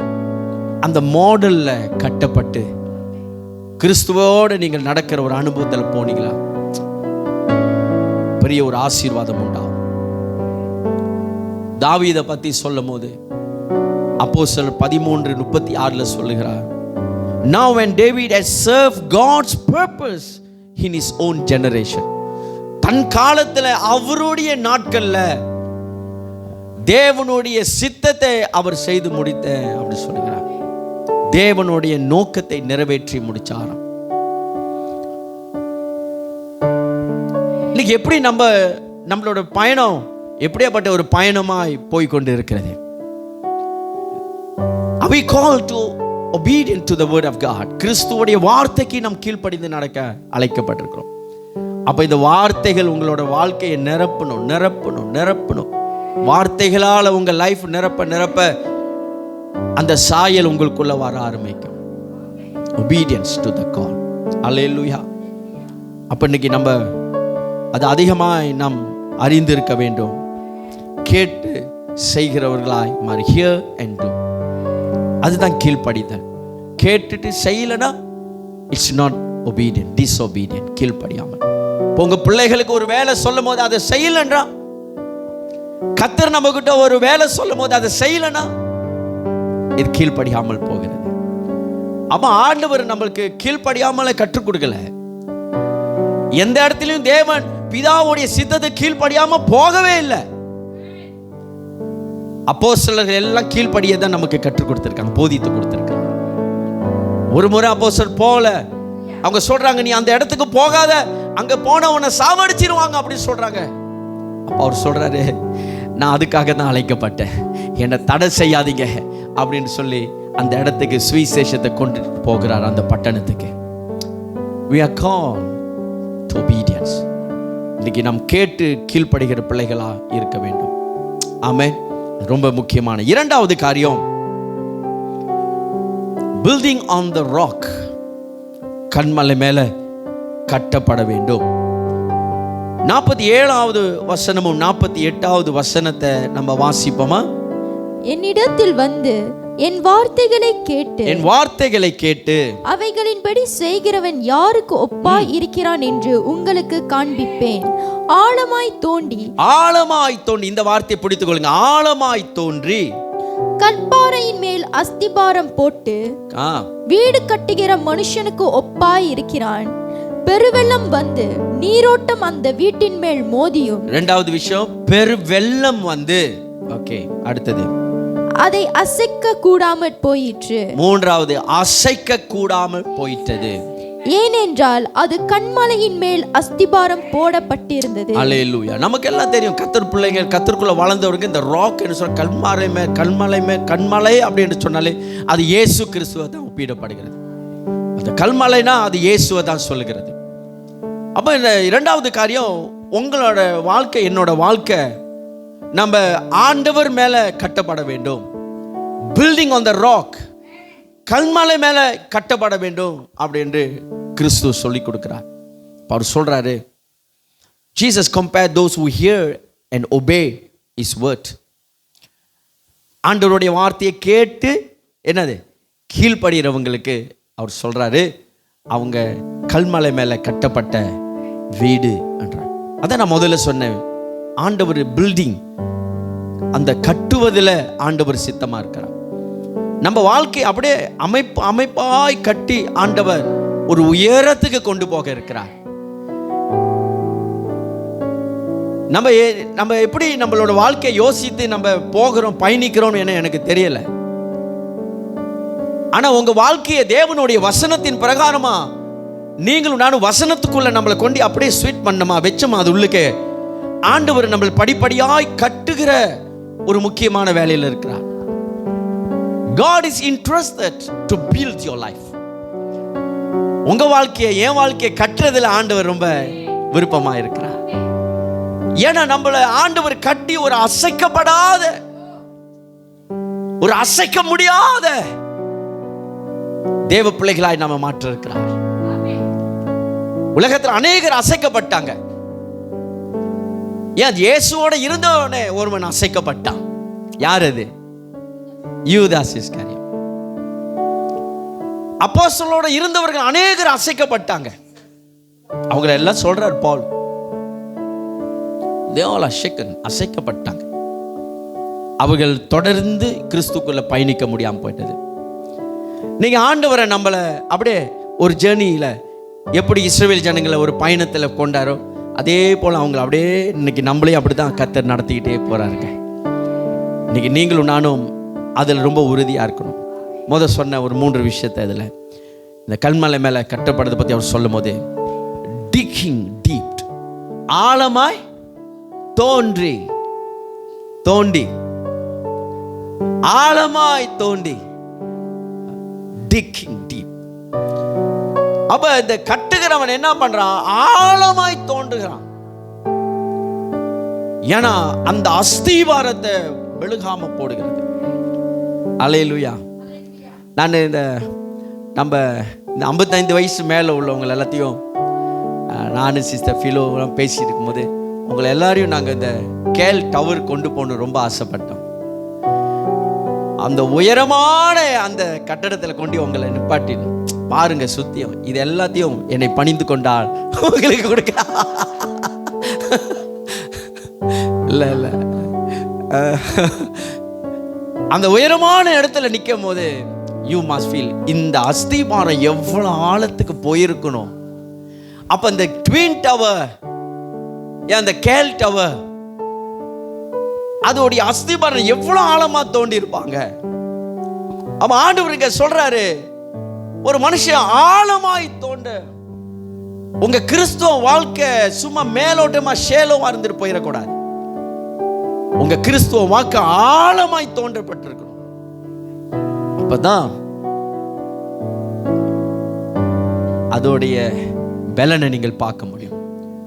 அந்த மாடல்ல கட்டப்பட்டு கிறிஸ்துவோடு நீங்கள் நடக்கிற ஒரு அனுபவத்தில் போனீங்களா, பெரிய ஒரு ஆசீர்வாதம் உண்டாகும். தாவீதை பத்தி சொல்லும் போது அப்போஸ்தலர் 13:36 சொல்லுகிறார், Now when David has served God's purpose in his own generation, தன் காலத்தில் அவருடைய நாட்கள்ல தேவனுடைய சித்தத்தை அவர் செய்து முடித்த அப்படி சொல்லுகிறார். தேவனுடைய நோக்கத்தை நிறைவேற்றி முடிச்சாராம். இன்னைக்கு எப்படி நம்மளோட பயணம் எப்படியாப்பட்ட ஒரு பயணமாய் போய்கொண்டு இருக்கிறது? Are we called to obedient to the word of God? கிறிஸ்துவுடைய வார்த்தைக்கு நாம் கீழ்ப்படிந்து நடக்க அழைக்கப்பட்டிருக்கிறோம். அப்ப இந்த வார்த்தைகள் உங்களோட வாழ்க்கையை நிரப்பணும் நிரப்பணும் நிரப்பணும். வார்த்தைகளால் உங்க லைஃப் நிரப்ப நிரப்ப அந்த சாயல் உங்களுக்குள்ள வர ஆரம்பிக்கும். obedience to the call. அல்லேலூயா. அப்ப இன்னைக்கு நம்ம அது அதிகமாய் நாம் அறிந்திருக்க வேண்டும். கேட்டு செய்கிறவர்களாய் மாறி hear and do. அதுதான் கீழ்ப்படிதல். கேட்டுட்டு செய்யலனா இட்ஸ் நாட் obedient, disobedient, கீழ்ப்படியாமல். உங்க பிள்ளைகளுக்கு ஒரு வேலை சொல்லும் போது அதை செய்யலன்றா, கர்த்தர் நம்ம கிட்ட ஒரு வேலை சொல்லும் போது அதை செய்யலனா இது கீழ்ப்படியாமல் போகிறது. அப்ப ஆண்டவர் நம்மளுக்கு கீழ்ப்படியாமல கற்றுக் கொடுக்கல. எந்த இடத்திலும் தேவன் பிதாவுடைய சித்தத்தை கீழ்ப்படியாம போகவே இல்லை. அப்போஸ்தலர்கள் எல்லாம் கீழ்ப்படியை தான் நமக்கு கற்றுக் கொடுத்திருக்காங்க, போதித்து கொடுத்திருக்காங்க. ஒரு முறை அப்போஸ்தலர் போல அவங்க சொல்றாங்க, நீ அந்த இடத்துக்கு போகாத, அங்க போன உன்னை சாவடிச்சிருவாங்க அப்படின்னு சொல்றாங்க. அப்ப அவர் சொல்றாரு, நான் அதுக்காக தான் அழைக்கப்பட்டேன், என்னை தடை செய்யாதீங்க அப்படின்னு சொல்லி அந்த இடத்துக்கு சுவிசேஷத்தை கொண்டு போகிறார், அந்த பட்டணத்துக்கு. We are called to obedience. இன்னைக்கு நாம் கேட்டு கீழ்ப்படுகிற பிள்ளைகளா இருக்க வேண்டும். ஆமென். ரொம்ப முக்கியமான இரண்டாவது காரியம், பில்டிங் ஆன் த ராக். கன்மலை மேல கட்டப்பட வேண்டும். 47வது வசனமும் 48வது வசனத்தை நம்ம வாசிப்போமா? என்னிடத்தில் வந்து என் வார்த்தைகளை கேட்டு அவைகளின்படி செய்கிறவன் யாருக்கு ஒப்பாய் இருக்கிறான் என்று உங்களுக்கு காண்பிப்பேன். ஆழமாய் தோண்டி இந்த வார்த்தையை பிடித்துக் கொள்ளுங்க. ஆழமாய் தோன்றி கற்பாறையின் மேல் அஸ்திபாரம் போட்டு வீடு கட்டுகிற மனுஷனுக்கு ஒப்பாய் இருக்கிறான். பெருவெள்ளம் வந்து நீரோட்டம் அந்த வீட்டின் மேல் மோதியும். இரண்டாவது விஷயம், பெருவெள்ளம் வந்து ஓகே, அடுத்தது அதை அசைக்க கூடாமல் போயிற்று. மூன்றாவது, அசைக்க கூடாமல் போயிட்டது. ஏனென்றால் அது கன்மலையின் மேல் அஸ்திபாரம் போடப்பட்டிருந்தது. அல்லேலூயா. நமக்கு எல்லாம் தெரியும், கர்த்தர் பிள்ளைங்க, கர்த்தருக்குள்ள வளர்ந்தவங்க, இந்த ராக் என்று சொல்ற கல்மலை அப்படின்னு சொன்னாலே அது இயேசு கிறிஸ்துவை தான் ஒப்பிடப்படுகிறது. அந்த கல்மலைனா அது இயேசுவை தான் சொல்லுகிறது. அப்ப இந்த இரண்டாவது காரியம், உங்களோட வாழ்க்கை, என்னோட வாழ்க்கை நம்ம ஆண்டவர் மேல கட்டப்பட வேண்டும். பில்டிங் ஆன் த ராக், கல்மலை மேல கட்டப்பட வேண்டும் அப்படின்னு கிறிஸ்து சொல்லி கொடுக்கிறார். அவர் சொல்றாரு, Jesus compared those who hear and obey his word. ஆண்டவருடைய வார்த்தையை கேட்டு என்னது கீழ்ப்படுகிறவங்களுக்கு அவர் சொல்றாரு, அவங்க கல்மலை மேல கட்டப்பட்ட வீடு என்றார். அதான் நான் முதல்ல சொன்னேன், ஆண்டவர் பில்டிங், அந்த கட்டுவதில் ஆண்டவர் சித்தமா இருக்கிறார். நம்ம வாழ்க்கை அப்படியே அமைப்பாய் கட்டி ஆண்டவர் ஒரு உயரத்துக்கு கொண்டு போக இருக்கிறார். நம்ம எப்படி நம்மளோட வாழ்க்கையை யோசித்து நம்ம போகிறோம், பயணிக்கிறோம் என எனக்கு தெரியல. ஆனா உங்க வாழ்க்கையை தேவனுடைய வசனத்தின் பிரகாரமா நீங்களும் நானும் வசனத்துக்குள்ள நம்மளை கொண்டு அப்படியே ஸ்வீட் பண்ணமா வச்சோமா, அது உள்ளுக்கு ஆண்டவர் நம்மளை படிப்படியாய் கட்டுகிற ஒரு முக்கியமான வேலையில் இருக்கிறார். God is interested to build your life. உங்க வாழ்க்கையை, என் வாழ்க்கையை கட்டுறதுல ஆண்டவர் ரொம்ப விருப்பமா இருக்கிறார். ஏன்னா நம்மள ஆண்டவர் கட்டி ஒரு அசைக்கப்படாத, ஒரு அசைக்க முடியாத தேவ பிள்ளைகளாய் நாம மாற்ற இருக்கிறார். உலகத்தில் அநேகர் அசைக்கப்பட்டாங்க. ஏன்? இயேசுவோட இருந்தவனே ஒருவன் அசைக்கப்பட்டான். யார் அது? யூதாஸ் இஸ்காரியோத். அப்போஸ்தலரோட இருந்தவர்கள் அநேகர் அசைக்கப்பட்டாங்க. அவங்களை எல்லாம் சொல்றார் Pavul. they all are shaken, அசைக்கப்பட்டாங்க. அவர்கள் தொடர்ந்து கிறிஸ்துக்குள்ள பயணிக்க முடியாம போயிட்டது. நீங்க ஆண்டவரை நம்மள அப்படியே ஒரு ஜேர்னியில எப்படி இஸ்ரவேல் ஜனங்களை ஒரு பயணத்துல கொண்டாரோ அதே போல அவங்களை அப்படியே இன்னைக்கு நம்மளே அப்படிதான் கர்த்தர் நடத்திக்கிட்டே போறாருங்க. இன்னைக்கு நீங்களும் நானும் அதில் ரொம்ப உறுதியா இருக்கணும். சொன்ன ஒரு 3 விஷயத்தை இதில் இந்த கல்மலை மேலே கட்டப்படுறதை பற்றி அவர் சொல்லும் போது, டிக்கிங் டீப், ஆழமாய் தோண்டி, ஆழமாய் தோண்டி, டிக்கிங் டீப். அப்ப இந்த கட்டுகிறவன் என்ன பண்றான்? ஆழமாய் தோண்டுகிறான். ஏன்னா அந்த அஸ்திவாரத்தை வெளுகாம போடுகிறது. அல்லேலூயா. நான் நம்ம இந்த 55 வயசு மேலே உள்ளவங்க எல்லாத்தையும் நானும் சிஸ்டர் ஃபிலோ பேசிட்டு இருக்கும்போது உங்களை எல்லாரையும் நாங்கள் இந்த கேல் டவர் கொண்டு போகணும் ரொம்ப ஆசைப்பட்டோம். அந்த உயரமான அந்த கட்டடத்தில் கொண்டு உங்களை நிப்பாட்டினோம். பாருங்க சுத்தியம் இது எல்லாத்தையும் என்னை பணிந்து கொண்டால் உங்களுக்கு கொடுக்க இல்லை இல்லை. அந்த உயரமான இடத்துல நிற்கும் போது யூ மஸ்ட் ஃபீல் இந்த அஸ்திபாரம் எவ்வளவு ஆழத்துக்கு போயிருக்கணும். அப்ப இந்த ட்வின் டவர், அந்த கேல் டவர், அதோடைய அஸ்திபாரம் எவ்வளவு ஆழமா தோண்டி இருப்பாங்க. அப்ப ஆண்டவருக்கு சொல்றாரு, ஒரு மனுஷன் ஆழமாய் தோண்ட. உங்க கிறிஸ்துவ வாழ்க்கை சும்மா மேலோட்டமா ஷேலோவா இருந்துட்டு போயிடக்கூடாது. உங்க கிறிஸ்துவ வாக்கு ஆழமாய் தோன்றப்பட்டிருக்கணும். அப்பதான் அதோடைய பலனை நீங்கள் பார்க்க முடியும்.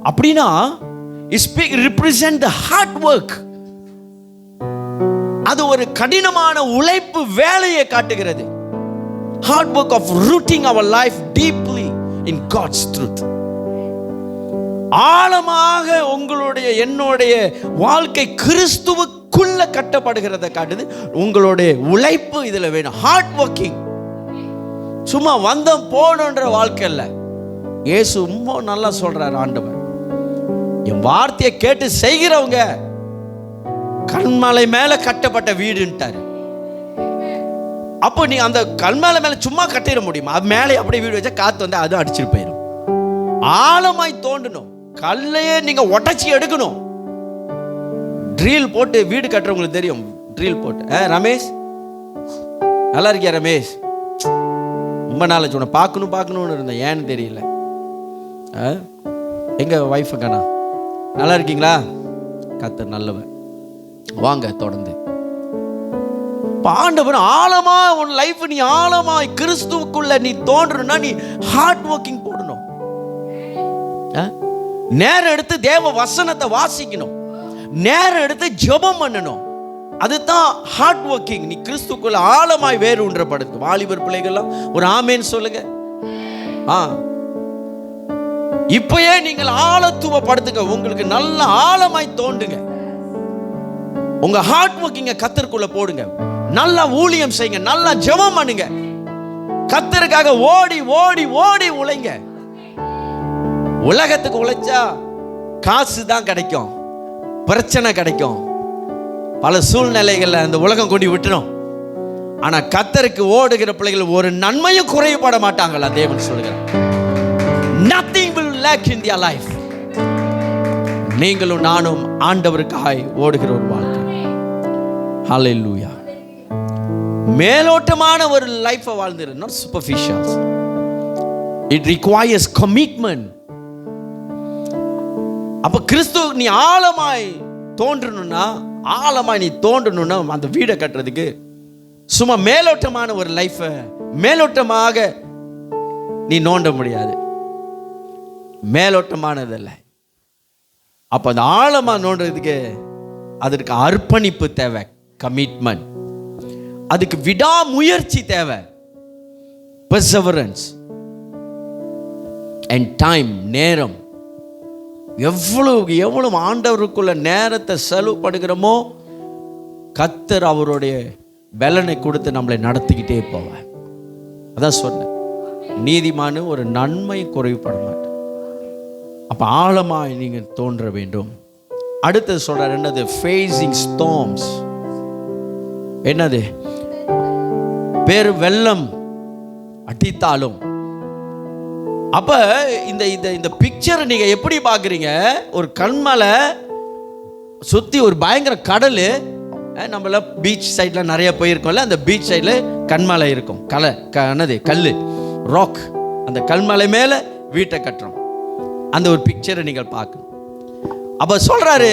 அப்படின்னா represent the hard work. அது ஒரு கடினமான உழைப்பு வேலையை காட்டுகிறது. hard work of rooting our life deeply in God's truth. ஆழமாக உங்களுடைய என்னுடைய வாழ்க்கை கிறிஸ்துவுக்குள்ள கட்டப்படுகிறத காட்டுது. உங்களுடைய உழைப்பு இதுல வேணும். Hard working. சும்மா வந்தோம் போனன்ற வாழ்க்கை இல்லை. இயேசு ரொம்ப நல்லா சொல்றார் ஆண்டவர், என் வார்த்தையை கேட்டு செய்கிறவங்க கல்மலை மேல கட்டப்பட்ட வீடுன்ட்டாரு. அப்போ நீ அந்த கல்மலை மேல சும்மா கட்டிட முடியுமா? அது மேலே அப்படியே வீடு வச்சா காத்து வந்து அதுவும் அடிச்சுட்டு போயிடும். ஆழமாய் தோண்டணும். கல்லையே நீங்க உடைச்சி எடுக்கணும். ட்ரில் போட்டு வீடு கட்டுறவங்களுக்கு தெரியும். ட்ரில் போட்டு ரமேஷ் நல்லா இருக்கியா? ரமேஷ் ரொம்ப நாளைக்கு உன்னை பார்க்கணும்னு இருந்தேன், ஏன்னு தெரியல. எங்க வைஃப் கண்ணா நல்லா இருக்கீங்களா? கர்த்தர் நல்லவன். வாங்க தொடர்ந்து. ஆண்டவர் ஆழமா உன் லைஃப் நீ ஆழமாய் கிறிஸ்துவுக்குள்ள நீ தோன்றணும்னா நீ ஹார்ட் ஒர்க்கிங் போடணும். நேரம் எடுத்து தேவ வசனத்தை வாசிக்கணும். நேரம் எடுத்து ஜெபம் பண்ணணும். அதுதான் ஹார்ட் ஒர்க்கிங். நீ கிறிஸ்துக்குள்ள ஆழமாய் வேறு ஒன்றப்படுது. வாலிபர் பிள்ளைகள்லாம் ஒரு ஆமேன்னு சொல்லுங்க. இப்பயே நீங்கள் ஆழத்துவப்படுத்துங்க. உங்களுக்கு நல்ல ஆழமாய் தோண்டுங்க. உங்க ஹார்ட் ஒர்க்கிங்க கர்த்தருக்குள்ள போடுங்க. நல்லா ஊழியம் செய்யுங்க. நல்லா ஜெபம் பண்ணுங்க. கர்த்தருக்காக ஓடி ஓடி ஓடி உழைங்க. உலகத்துக்கு உழைச்சா காசு தான் கிடைக்கும், பிரச்சனை கிடைக்கும், பல சூழ்நிலைகள்ல அந்த உலகம் கொண்டு விட்டுரும். ஆனா கர்த்தருக்கு ஓடுகிற பிள்ளைகள் ஒரு நன்மையும் குறைபட மாட்டாங்களா? தேவன் சொல்கிறார், nothing will lack in their life. நீங்களும் நானும் ஆண்டவருக்காய் ஓடுகிற ஒரு வாழ்க்கை. ஹல்லேலூயா. மேலோட்டமான ஒரு லைஃபை வாழ்ந்துரு, not superficial. It requires commitment. அப்ப கிறிஸ்து நீ ஆழமாய் தோன்றணும்னா, ஆழமாய் நீ தோன்றணும்னா அந்த வீடை கட்டுறதுக்கு சும்மா மேலோட்டமான ஒரு லைஃபை மேலோட்டமாக நீ நோண்ட முடியாது, மேலோட்டமானதல்ல. அப்போ அந்த ஆழமாக நோண்டுறதுக்கு அதற்கு அர்ப்பணிப்பு தேவை, கமிட்மெண்ட். அதுக்கு விடாமுயற்சி தேவை, பெர்செவரன்ஸ் அண்ட் டைம், நேரம். எவ்வளவு ஆண்டவருக்குள்ள நேரத்தை செலவு பண்ணுகிறோமோ கர்த்தர் அவருடைய பலனை கொடுத்து நம்மளை நடத்திக்கிட்டே போவார். அதான் சொன்னேன், நீதிமானு ஒரு நன்மை குறைவுபட மாட்டேன். அப்போ ஆழமாய் நீங்கள் தோன்ற வேண்டும். அடுத்தது சொல்றார், என்னது? Facing storms. என்னது? வெள்ளம் அடித்தாலும். அப்ப இந்த இந்த பிக்சரை நீங்க எப்படி பாக்குறீங்க? ஒரு கண்மலை சுத்தி ஒரு பயங்கர கடல். நம்மள பீச் சைட்ல நிறைய போயிருக்கோம்ல, அந்த பீச் சைட்ல கண்மலை இருக்கும், என்னது? கல், ராக். அந்த கல்மலை மேல வீட்டை கட்டுறோம். அந்த ஒரு பிக்சரை நீங்கள் பார்க்கணும். அப்ப சொல்றாரு,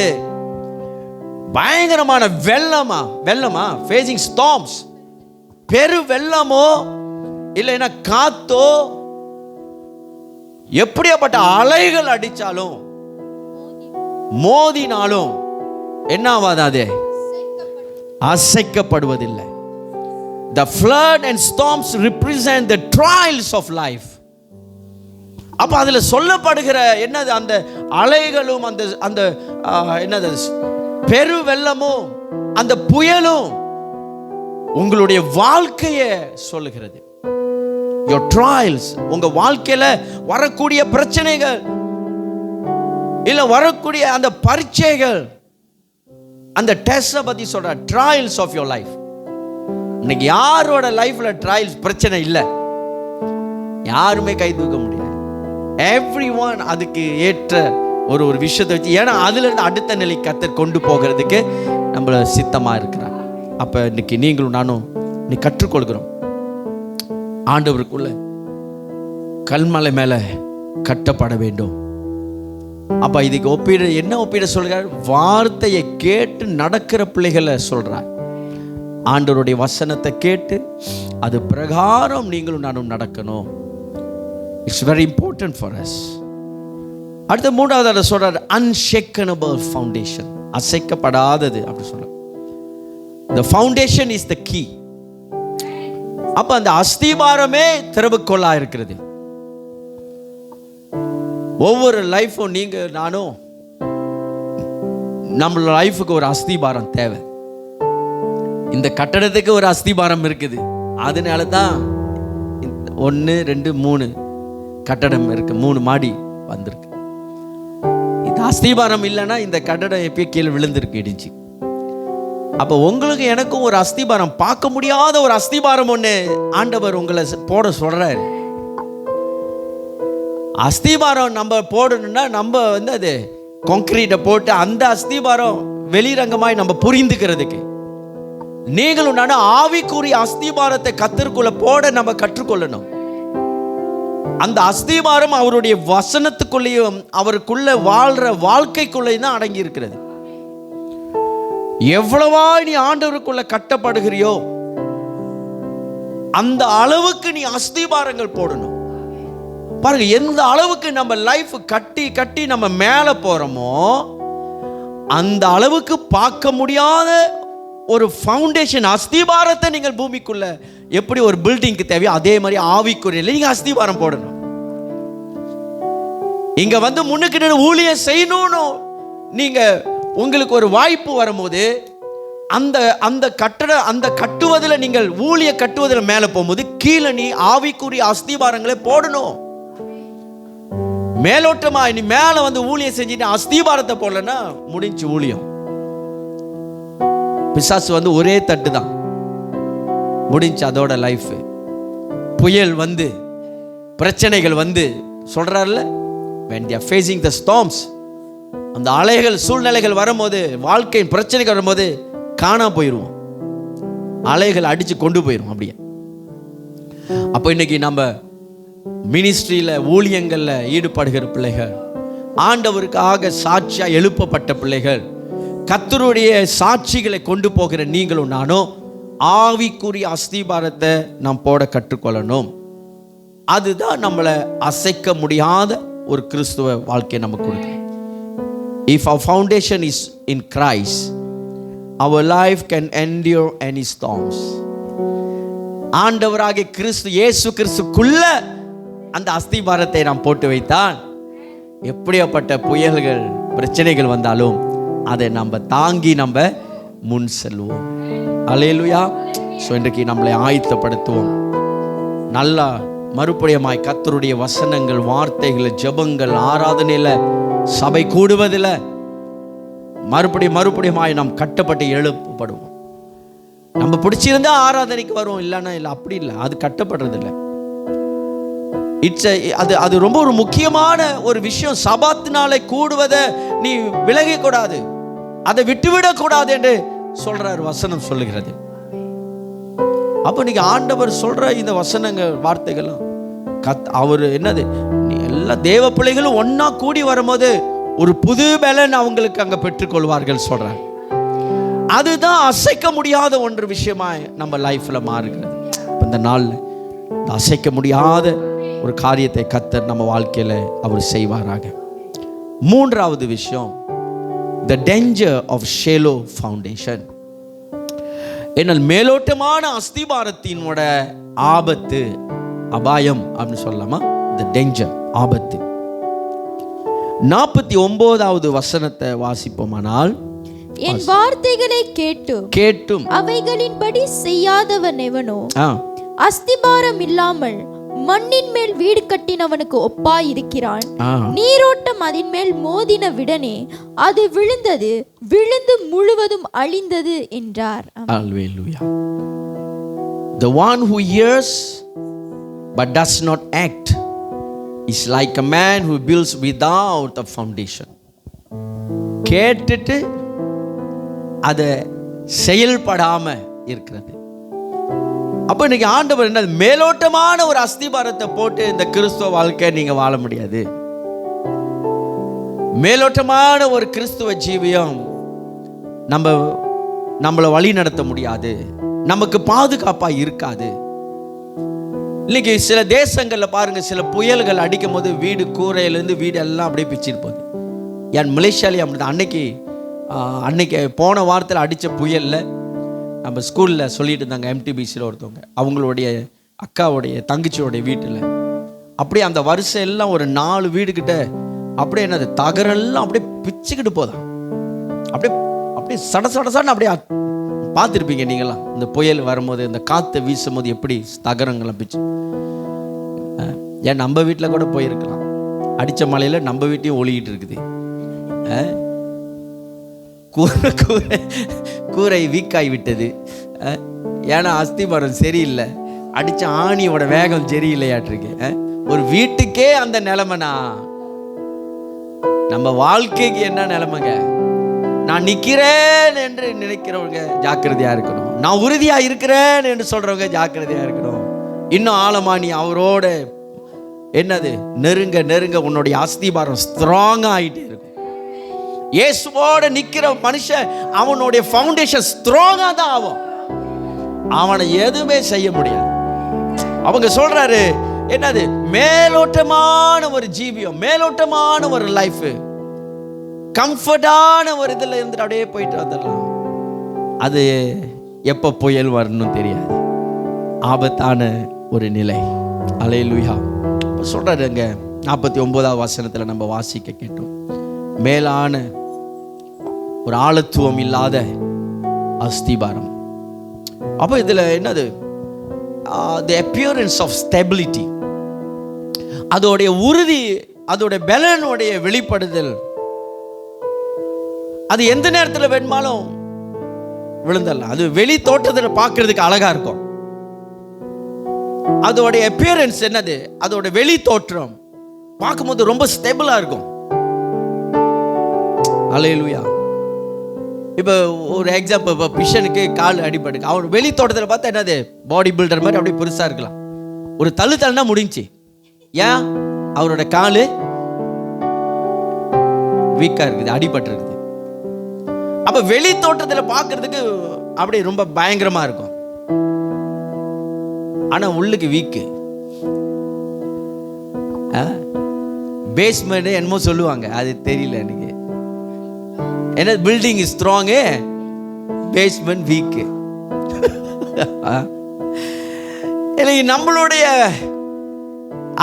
பயங்கரமான வெள்ளமா ஃபேசிங் ஸ்டார்ம்ஸ், பெரு வெள்ளமோ இல்லைன்னா காத்தோ, எப்படியாப்பட்ட அலைகள் அடிச்சாலும் மோதினாலும் என்ன ஆகாது? அது அசைக்கப்படுவதில்லை. The flood and storms represent the trials of life. அப்ப அதுல சொல்லப்படுகிற என்னது? அந்த அலைகளும் அந்த அந்த என்னது பெரு வெள்ளமும் அந்த புயலும் உங்களுடைய வாழ்க்கையை சொல்லுகிறது. Your trials, உங்க வாழ்க்கையில வரக்கூடிய பிரச்சனைகள் இல்ல வரக்கூடிய அந்த பரீட்சைகள், அந்த டெஸ்ட பத்தி சொல்ற, trials of your life. இன்னைக்கு யாரோட லைஃப்ல ட்ரையல்ஸ் பிரச்சனை இல்லை, யாருமே கை தூக்க முடியாது. எவ்ரிஒன் அதுக்கு ஏற்ற ஒரு விஷயத்தை வச்சு, ஏன்னா அதுல இருந்து அடுத்த நிலை கர்த்தர் கொண்டு போகிறதுக்கு நம்மள சித்தமா இருக்கிறார். அப்ப இன்னைக்கு நீங்களும் நானும் நீ கற்றுக்கொள்கிறோம், ஆண்டவருக்குள்ள கல்மலை மேல கட்டப்பட வேண்டும். அப்ப இதுக்கு என்ன ஒப்பீட சொல்றார்? வார்த்தையை கேட்டு நடக்கிற பிள்ளைகளை சொல்றார். ஆண்டவருடைய வசனத்தை கேட்டு அது பிரகாரம் நீங்களும் நானும் நடக்கணும். It's very important for us. அடுத்த மூன்றாவது சொல்றார், அன்ஷேக்கனபிள் ஃபவுண்டேஷன், அசைக்கப்படாதது அப்படி சொல்ற. The foundation is the key. அப்ப அந்த அஸ்திபாரமே திறவுகோலா இருக்கிறது. ஒவ்வொரு லைஃப்பும் நீங்க நானும் நம்ம லைஃபுக்கு ஒரு அஸ்திபாரம் தேவை. இந்த கட்டடத்துக்கு ஒரு அஸ்திபாரம் இருக்குது, அதனால தான் 1 2 3 கட்டடம் இருக்கு, 3 மாடி வந்திருக்கு. இந்த அஸ்திபாரம் இல்லைன்னா இந்த கட்டடம் எப்பயும் கீழே விழுந்திருக்கு, இடிச்சு. அப்போ உங்களுக்கு எனக்கும் ஒரு அஸ்திபாரம், பார்க்க முடியாத ஒரு அஸ்திபாரம் ஒன்று ஆண்டவர் உங்களை போட சொல்றாரு. அஸ்திபாரம் நம்ம போடணும்னா நம்ம அது கான்கிரீட்டை போட்டு அந்த அஸ்திபாரம் வெளிரங்கமாய் நம்ம புரிந்துக்கிறதுக்கு, நீங்களும் நானும் ஆவிக்குரிய அஸ்திபாரத்தை கர்த்தருக்குள்ள போட நம்ம கற்றுக்கொள்ளணும். அந்த அஸ்திபாரம் அவருடைய வசனத்துக்குள்ளேயும் அவருக்குள்ள வாழ்ற வாழ்க்கைக்குள்ளேயும் தான் அடங்கி இருக்கிறது. எவ்வளவா நீ ஆண்டவருக்குள்ள கட்டப்படுகிறியோ அந்த அளவுக்கு நீ அஸ்திபாரங்கள் போடணும். பாருங்க, எந்த அளவுக்கு நம்ம லைஃப் கட்டி கட்டி நம்ம மேல போறோமோ அந்த அளவுக்கு பார்க்க முடியாத ஒரு ஃபவுண்டேஷன், அஸ்திபாரத்தை நீங்கள் பூமிக்குள்ள எப்படி ஒரு பில்டிங்க்கு தேவையோ அதே மாதிரி ஆவிக்குரிய நீங்க அஸ்திபாரம் போடணும். இங்க முன்னுக்கு நின்று ஊழியம் செய்யணும்னு நீங்க உங்களுக்கு ஒரு வாய்ப்பு வரும்போது அந்த அந்த கட்டுவதில் நீங்கள் ஊழிய கட்டுவதில் மேல போகும்போது கீழே நீ ஆவிக்குரிய அஸ்திபாரங்களை போடணும். மேலோட்டமா நீ மேல ஊழியம் செஞ்சுட்டு அஸ்திபாரத்தை போடலன்னா முடிஞ்சு ஊழியம். பிசாசு ஒரே தட்டு தான் முடிஞ்சு, அதோட லைஃப். புயல் பிரச்சனைகள் சொல்றாருல, when they are facing the storms, அந்த அலைகள் சூழ்நிலைகள் வரும்போது, வாழ்க்கையின் பிரச்சனைகள் வரும்போது காணா போயிடுவோம், அலைகள் அடிச்சு கொண்டு போயிடும் அப்படியே. அப்போ இன்னைக்கு நம்ம மினிஸ்ட்ரியில ஊழியங்கள்ல ஈடுபடுகிற பிள்ளைகள், ஆண்டவருக்காக சாட்சியா எழுப்பப்பட்ட பிள்ளைகள், கர்த்தருடைய சாட்சிகளை கொண்டு போகிற நீங்களும் நானும் ஆவிக்குரிய அஸ்திபாரத்தை நாம் போட கற்றுக்கொள்ளணும். அதுதான் நம்மளை அசைக்க முடியாத ஒரு கிறிஸ்துவ வாழ்க்கையை நமக்கு கொடுக்கும். If our foundation is in Christ, our life can endure any storms. ஆண்டவராகிய கிறிஸ்து இயேசு கிறிஸ்துக்குள்ள அந்த அஸ்திபாரத்தை நாம் போட்டு வைத்தால் எப்படியாப்பட்ட புயல்கள் பிரச்சனைகள் வந்தாலும் அதை நம்ம தாங்கி நம்ம முன் செல்வோம். அல்லேலூயா. ஸோ இன்றைக்கு நம்மளை ஆயத்தப்படுத்துவோம். நல்லா மறுபடியுமாய் கர்த்தருடைய வசனங்கள், வார்த்தைகள், ஜெபங்கள், ஆராதனையில், சபை கூடுவதில் மறுபடியுமாய் நாம் கட்டப்பட்டு எழுப்பப்படுவோம். நம்ம பிடிச்சிருந்தா ஆராதனைக்கு வரும், இல்லைன்னா இல்லை, அப்படி இல்லை. அது கட்டப்படுறது இல்லை. அது ரொம்ப ஒரு முக்கியமான ஒரு விஷயம். சபாத்தினாலே கூடுவதை நீ விலகக்கூடாது, அதை விட்டுவிடக்கூடாது என்று சொல்றார் வசனம் சொல்லுகிறது. அப்போ நீங்க ஆண்டவர் சொல்ற இந்த வசனங்கள், வார்த்தைகளும் அவர் என்னது, எல்லா தேவ பிள்ளைகளும் ஒன்னா கூடி வரும்போது ஒரு புது பலன் அவங்களுக்கு அங்க பெற்றுக்கொள்வார்கள் சொல்றார். அதுதான் அசைக்க முடியாத ஒன்று விஷயமாய் நம்ம லைஃப்ல மாறுகிறது. இந்த நாள்ல அசைக்க முடியாத ஒரு காரியத்தை கர்த்தர் நம்ம வாழ்க்கையில அவர் செய்வாராக. மூன்றாவது விஷயம், the danger of shallow foundation. என்னால் மேலோட்டமான அஸ்திபாரத்தினோட ஆபத்து, அபாயம் அப்படின்னு சொல்லலாமா? the danger, ஆபத்து. 49வது வசனத்தை வாசிப்போமானால், என் வார்த்தைகளை கேட்டும் அவைகளின்படி செய்யாதவன் எவனோ அஸ்திபாரம் இல்லாமல் மண்ணின் மேல் வீடு கட்டினவனுக்கு ஒப்பாய் இருக்கிறான். நீரோட்டம் அதன் மேல் மோதின விடனே அது விழுந்து முழுவதும் அழிந்தது என்றார். Hallelujah. The one who hears but does not act is like a man who builds without a foundation. கேட்டுட்டு அதை செயல்படாம இருக்கிறது. அப்போ இன்னைக்கு ஆண்டவர் என்ன, மேலோட்டமான ஒரு அஸ்திபாரத்தை போட்டு இந்த கிறிஸ்துவ வாழ்க்கை நீங்க வாழ முடியாது. மேலோட்டமான ஒரு கிறிஸ்துவ ஜீவியம் நம்மளை வழி நடத்த முடியாது, நமக்கு பாதுகாப்பா இருக்காது. இன்னைக்கு சில தேசங்கள்ல பாருங்க, சில புயல்கள் அடிக்கும் போது வீடு, கூரையிலேருந்து வீடு எல்லாம் அப்படியே பிச்சுட்டு போகுது. ஏன் மலேசியாலே அப்படிதான். அன்னைக்கு போன வாரத்தில் அடித்த புயலில் நம்ம ஸ்கூலில் சொல்லிட்டு இருந்தாங்க, எம்டிபிசியில் ஒருத்தவங்க, அவங்களுடைய அக்காவுடைய தங்கச்சியோடைய வீட்டில் அப்படியே அந்த வருஷம் எல்லாம் ஒரு 4 வீடுகிட்ட அப்படியே என்னது தகரெல்லாம் அப்படியே பிச்சுக்கிட்டு போதான். அப்படியே சடசடசான்னு அப்படியே பார்த்துருப்பீங்க நீங்களாம். இந்த புயல் வரும்போது, இந்த காற்றை வீசும் போது எப்படி தகரங்கள்லாம் பிச்சு. ஏன் நம்ம வீட்டில் கூட போயிருக்கலாம், அடித்த மழையில் நம்ம வீட்டையும் ஒளிக்கிட்டு இருக்குது. கூரை வீக்காய் விட்டது. ஏன்னா அஸ்திபாரம் சரியில்லை, அடித்த ஆணியோட வேகம் சரியில்லையாட்டிருக்கு. ஒரு வீட்டுக்கே அந்த நிலைமைனா நம்ம வாழ்க்கைக்கு என்ன நிலைமைங்க? நான் நிற்கிறேன் என்று நினைக்கிறவங்க ஜாக்கிரதையா இருக்கணும். நான் உறுதியா இருக்கிறேன் என்று சொல்றவங்க ஜாக்கிரதையா இருக்கணும். இன்னும் ஆழமா நீ அவரோட என்னது நெருங்க உன்னுடைய அஸ்திபாரம் ஸ்ட்ராங்கா ஆயிட்டே இருக்கும். இயேசுவோட நிக்கிற மனுஷன் அவனுடைய ஃபவுண்டேஷன் ஸ்ட்ராங்கா தான் ஆகும். அவனை எதுவுமே செய்ய முடியாது. அவங்க சொல்றாரு என்னது, மேலோட்டமான ஒரு ஜீவியம், மேலோட்டமான ஒரு லைஃப், கம்ஃபர்டான ஒரு இதில் இருந்துட்டு அப்படியே போயிட்டு வந்துடலாம். அது எப்போ புயல் வரணும்னு தெரியாது. ஆபத்தான ஒரு நிலை. அல்லேலூயா. சொல்றாரு அங்க 49வது வசனத்தில் நம்ம வாசிக்க கேட்டோம், மேலான ஒரு ஆழத்துவம் இல்லாத அஸ்திபாரம். அப்போ இதுல என்னது, the appearance of stability, அதோடைய உறுதி, அதோடைய பலனுடைய வெளிப்படுதல். அது எந்த நேரத்தில் வேணுமாலும் விழுந்தலாம். அது வெளி தோற்றத்தில் பார்க்கறதுக்கு அழகா இருக்கும். அதோடைய appearance என்னது, அதோட வெளி தோற்றம் பார்க்கும்போது ரொம்ப ஸ்டேபிளா இருக்கும். அல்லேலூயா. இப்போ ஒரு எக்ஸாம்பிள், இப்போ பிஷனுக்கு கால் அடிபடுக்கு, அவர் வெளி தோட்டத்தில் பார்த்தா என்னது, பாடி பில்டர் மாதிரி அப்படியே பெருசா இருக்கலாம். ஒரு தள்ளுனா முடிஞ்சு. ஏன்? அவரோட காலு வீக்கா இருக்குது, அடிபட்டு இருக்குது. அப்ப வெளி தோட்டத்தில் பார்க்கறதுக்கு அப்படியே ரொம்ப பயங்கரமா இருக்கும். ஆனா உள்ளுக்கு வீக்கு. பேஸ்மெண்ட் என்னமோ சொல்லுவாங்க, அது தெரியல எனக்கு. என்ன பில்டிங் ஸ்ட்ராங்கு, பேஸ்மெண்ட் வீக்கு. எனக்கு நம்மளுடைய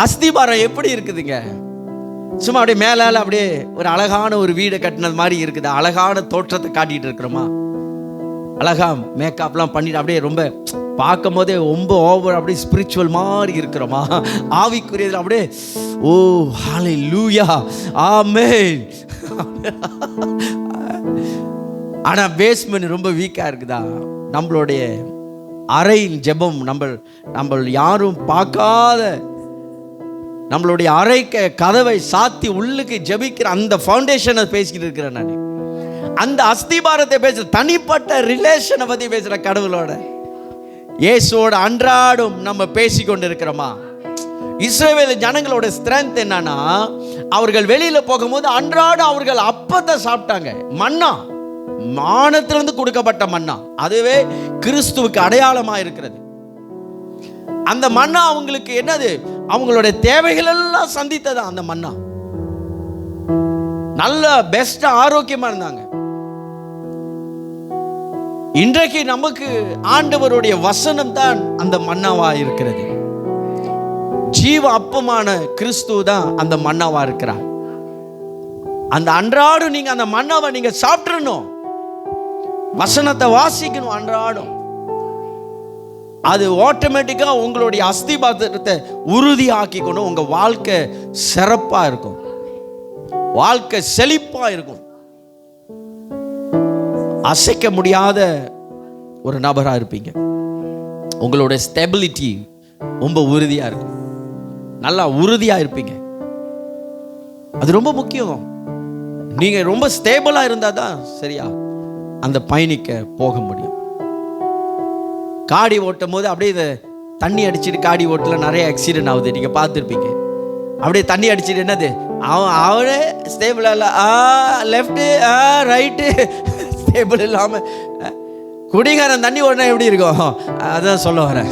அஸ்திபாரம் எப்படி இருக்குதுங்க? சும்மா அப்படியே மேலால அப்படியே ஒரு அழகான ஒரு வீடை கட்டினது மாதிரி இருக்குது. அழகான தோற்றத்தை காட்டிட்டு இருக்கிறோமா? அழகா மேக்கப்லாம் பண்ணிட்டு அப்படியே ரொம்ப பார்க்கும் போதே ரொம்ப ஓவர் அப்படியே ஸ்பிரிச்சுவல் மாதிரி இருக்கிறோமா? ஆவிக்குரியதில் அப்படியே ஓ ஹல்லேலூயா ஆமென். ஆனா பேஸ்மெண்ட் ரொம்ப வீக்கா இருக்குதா? நம்மளுடைய அறையின் ஜெபம், நம்ம யாரும் பார்க்காத நம்மளுடைய அறைக்கு கதவை சாத்தி உள்ளுக்கு ஜெபிக்கிற அந்த ஃபவுண்டேஷனை பேசிக்கிட்டு இருக்கிறேன் நான். அந்த அஸ்திபாரத்தை பேசுற, தனிப்பட்ட ரிலேஷனை பத்தி பேசுற, கடவுளோட இயேசுவோட அன்றாடம் நம்ம பேசி கொண்டு இருக்கிறோமா? இஸ்ரவேல் ஜனங்களோட ஸ்ட்ரென்த் என்னன்னா, அவர்கள் வெளியில போகும்போது அன்றாடம் அவர்கள் அப்பத்தை சாப்பிட்டாங்க. மன்னா, வானத்திலிருந்து கொடுக்கப்பட்ட மன்னா, அதுவே கிறிஸ்துவுக்கு அடையாளமா இருக்கிறது. அந்த மன்னா அவங்களுக்கு என்னது? அவங்களுடைய தேவைகள் எல்லாம் சந்தித்ததா அந்த மன்னா. நல்ல பெஸ்ட் ஆரோக்கியமா இருந்தாங்க. இன்றைக்கு நமக்கு ஆண்டவருடைய வசனம் தான் அந்த மன்னாவா இருக்கிறது. ஜீவ அப்பமான கிறிஸ்து தான் அந்த மன்னாவா இருக்கிறார். அந்த அன்றாடம் நீங்க அந்த மன்னாவை நீங்க சாப்பிடணும், வசனத்தை வாசிக்கணும் அன்றாடம். அது ஆட்டோமேட்டிக்கா உங்களுடைய அஸ்திபாரத்தை உறுதியாக்கி கொண்டு உங்க வாழ்க்கை சிறப்பா இருக்கும், வாழ்க்கை செழிப்பா இருக்கும். அசைக்க முடியாத ஒரு நபரா இருப்பீங்க. உங்களோட ஸ்டெபிலிட்டி ரொம்ப உறுதியா இருக்கும், நல்லா உறுதியா இருப்பீங்க. அது ரொம்ப முக்கியம். நீங்க ரொம்ப ஸ்டேபிளா இருந்தா தான் சரியா அந்த பயணிக்க போக முடியும். காடி ஓட்டும் போது அப்படியே இதை தண்ணி அடிச்சுட்டு காடி ஓட்டல நிறைய ஆக்சிடென்ட் ஆகுது, நீங்க பார்த்துருப்பீங்க. அப்படியே தண்ணி அடிச்சுட்டு என்னது, அவனே ஸ்டேபிளா இல்லை, லெஃப்ட் ரைட்டு ஸ்டேபிள் இல்லாம. குடிகாரன் தண்ணி ஓடினா எப்படி இருக்கும், அதான் சொல்ல வரேன்.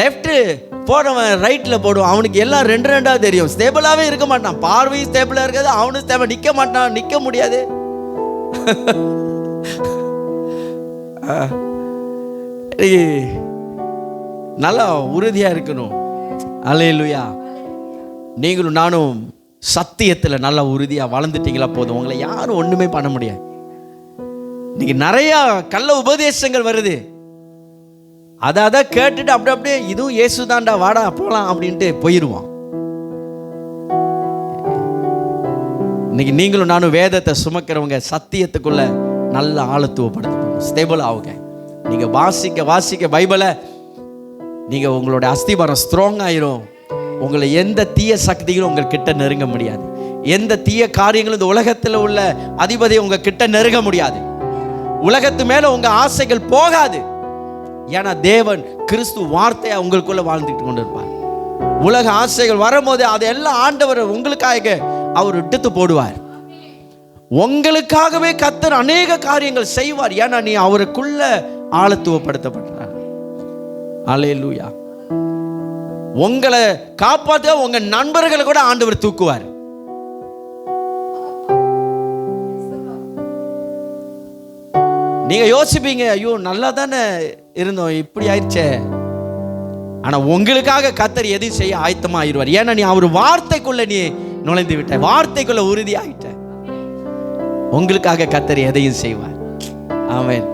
லெஃப்ட் போடுறவன் ரைட்டில் போடுவான், அவனுக்கு எல்லாம் ரெண்டு ரெண்டாக தெரியும், ஸ்டேபிளாகவே இருக்க மாட்டான். பார்வையும் ஸ்டேபிளாக இருக்காது, அவனும் ஸ்டேபிள் நிற்க மாட்டான், நிற்க முடியாது. நல்லா உறுதியாக இருக்கணும். அல்லேலூயா. நீங்களும் நானும் சத்தியத்தில் நல்லா உறுதியாக வளர்ந்துட்டீங்களா போதும், உங்களை யாரும் ஒன்றுமே பண்ண முடியாது. இன்னைக்கு நிறையா கள்ள உபதேசங்கள் வருது, அதை கேட்டுட்டு அப்படியே இதுவும் இயேசுதான்டா வாடா போகலாம் அப்படின்ட்டு போயிடுவான். இன்னைக்கு நீங்களும் நானும் வேதத்தை சுமக்கிறவங்க சத்தியத்துக்குள்ள நல்ல ஆழத்துவப்படுத்தணும், ஸ்டேபிள் ஆகுங்க. நீங்க வாசிக்க வாசிக்க பைபிளை நீங்க உங்களோட அஸ்திபாரம் ஸ்ட்ராங் ஆயிரும். உங்களை எந்த தீய சக்திகளும் உங்க கிட்ட நெருங்க முடியாது, எந்த தீய காரியங்களும் இந்த உலகத்தில் உள்ள அதிபதியை உங்க கிட்ட நெருங்க முடியாது. உலகத்து மேல உங்க ஆசைகள் போகாது. ஏன்னா தேவன் கிறிஸ்து வார்த்தையா உங்களுக்குள்ள வாழ்ந்துட்டு கொண்டு இருப்பார். உலக ஆசைகள் வரும்போது அதெல்லாம் ஆண்டவர் உங்களுக்காக அவர் எடுத்து போடுவார். உங்களுக்காகவே கர்த்தர் அநேக காரியங்கள் செய்வார். ஏன்னா நீ அவருக்குள்ள ஆழத்துவப்படுத்தப்பட்டார். அல்லேலூயா. உங்களை காப்பாற்ற உங்க நண்பர்களை கூட ஆண்டவர் தூக்குவார். நீங்க யோசிப்பீங்க, ஐயோ நல்லா தானே இருந்தோம், இப்படி ஆயிடுச்சே. ஆனா உங்களுக்காக கர்த்தர் எதையும் செய்ய ஆயத்தமா ஆயிடுவார். ஏன்னா நீ அவர் வார்த்தைக்குள்ள நீ நுழைந்து விட்ட, வார்த்தைக்குள்ள உறுதி ஆயிட்ட. உங்களுக்காக கர்த்தர் எதையும் செய்வார். ஆமென்.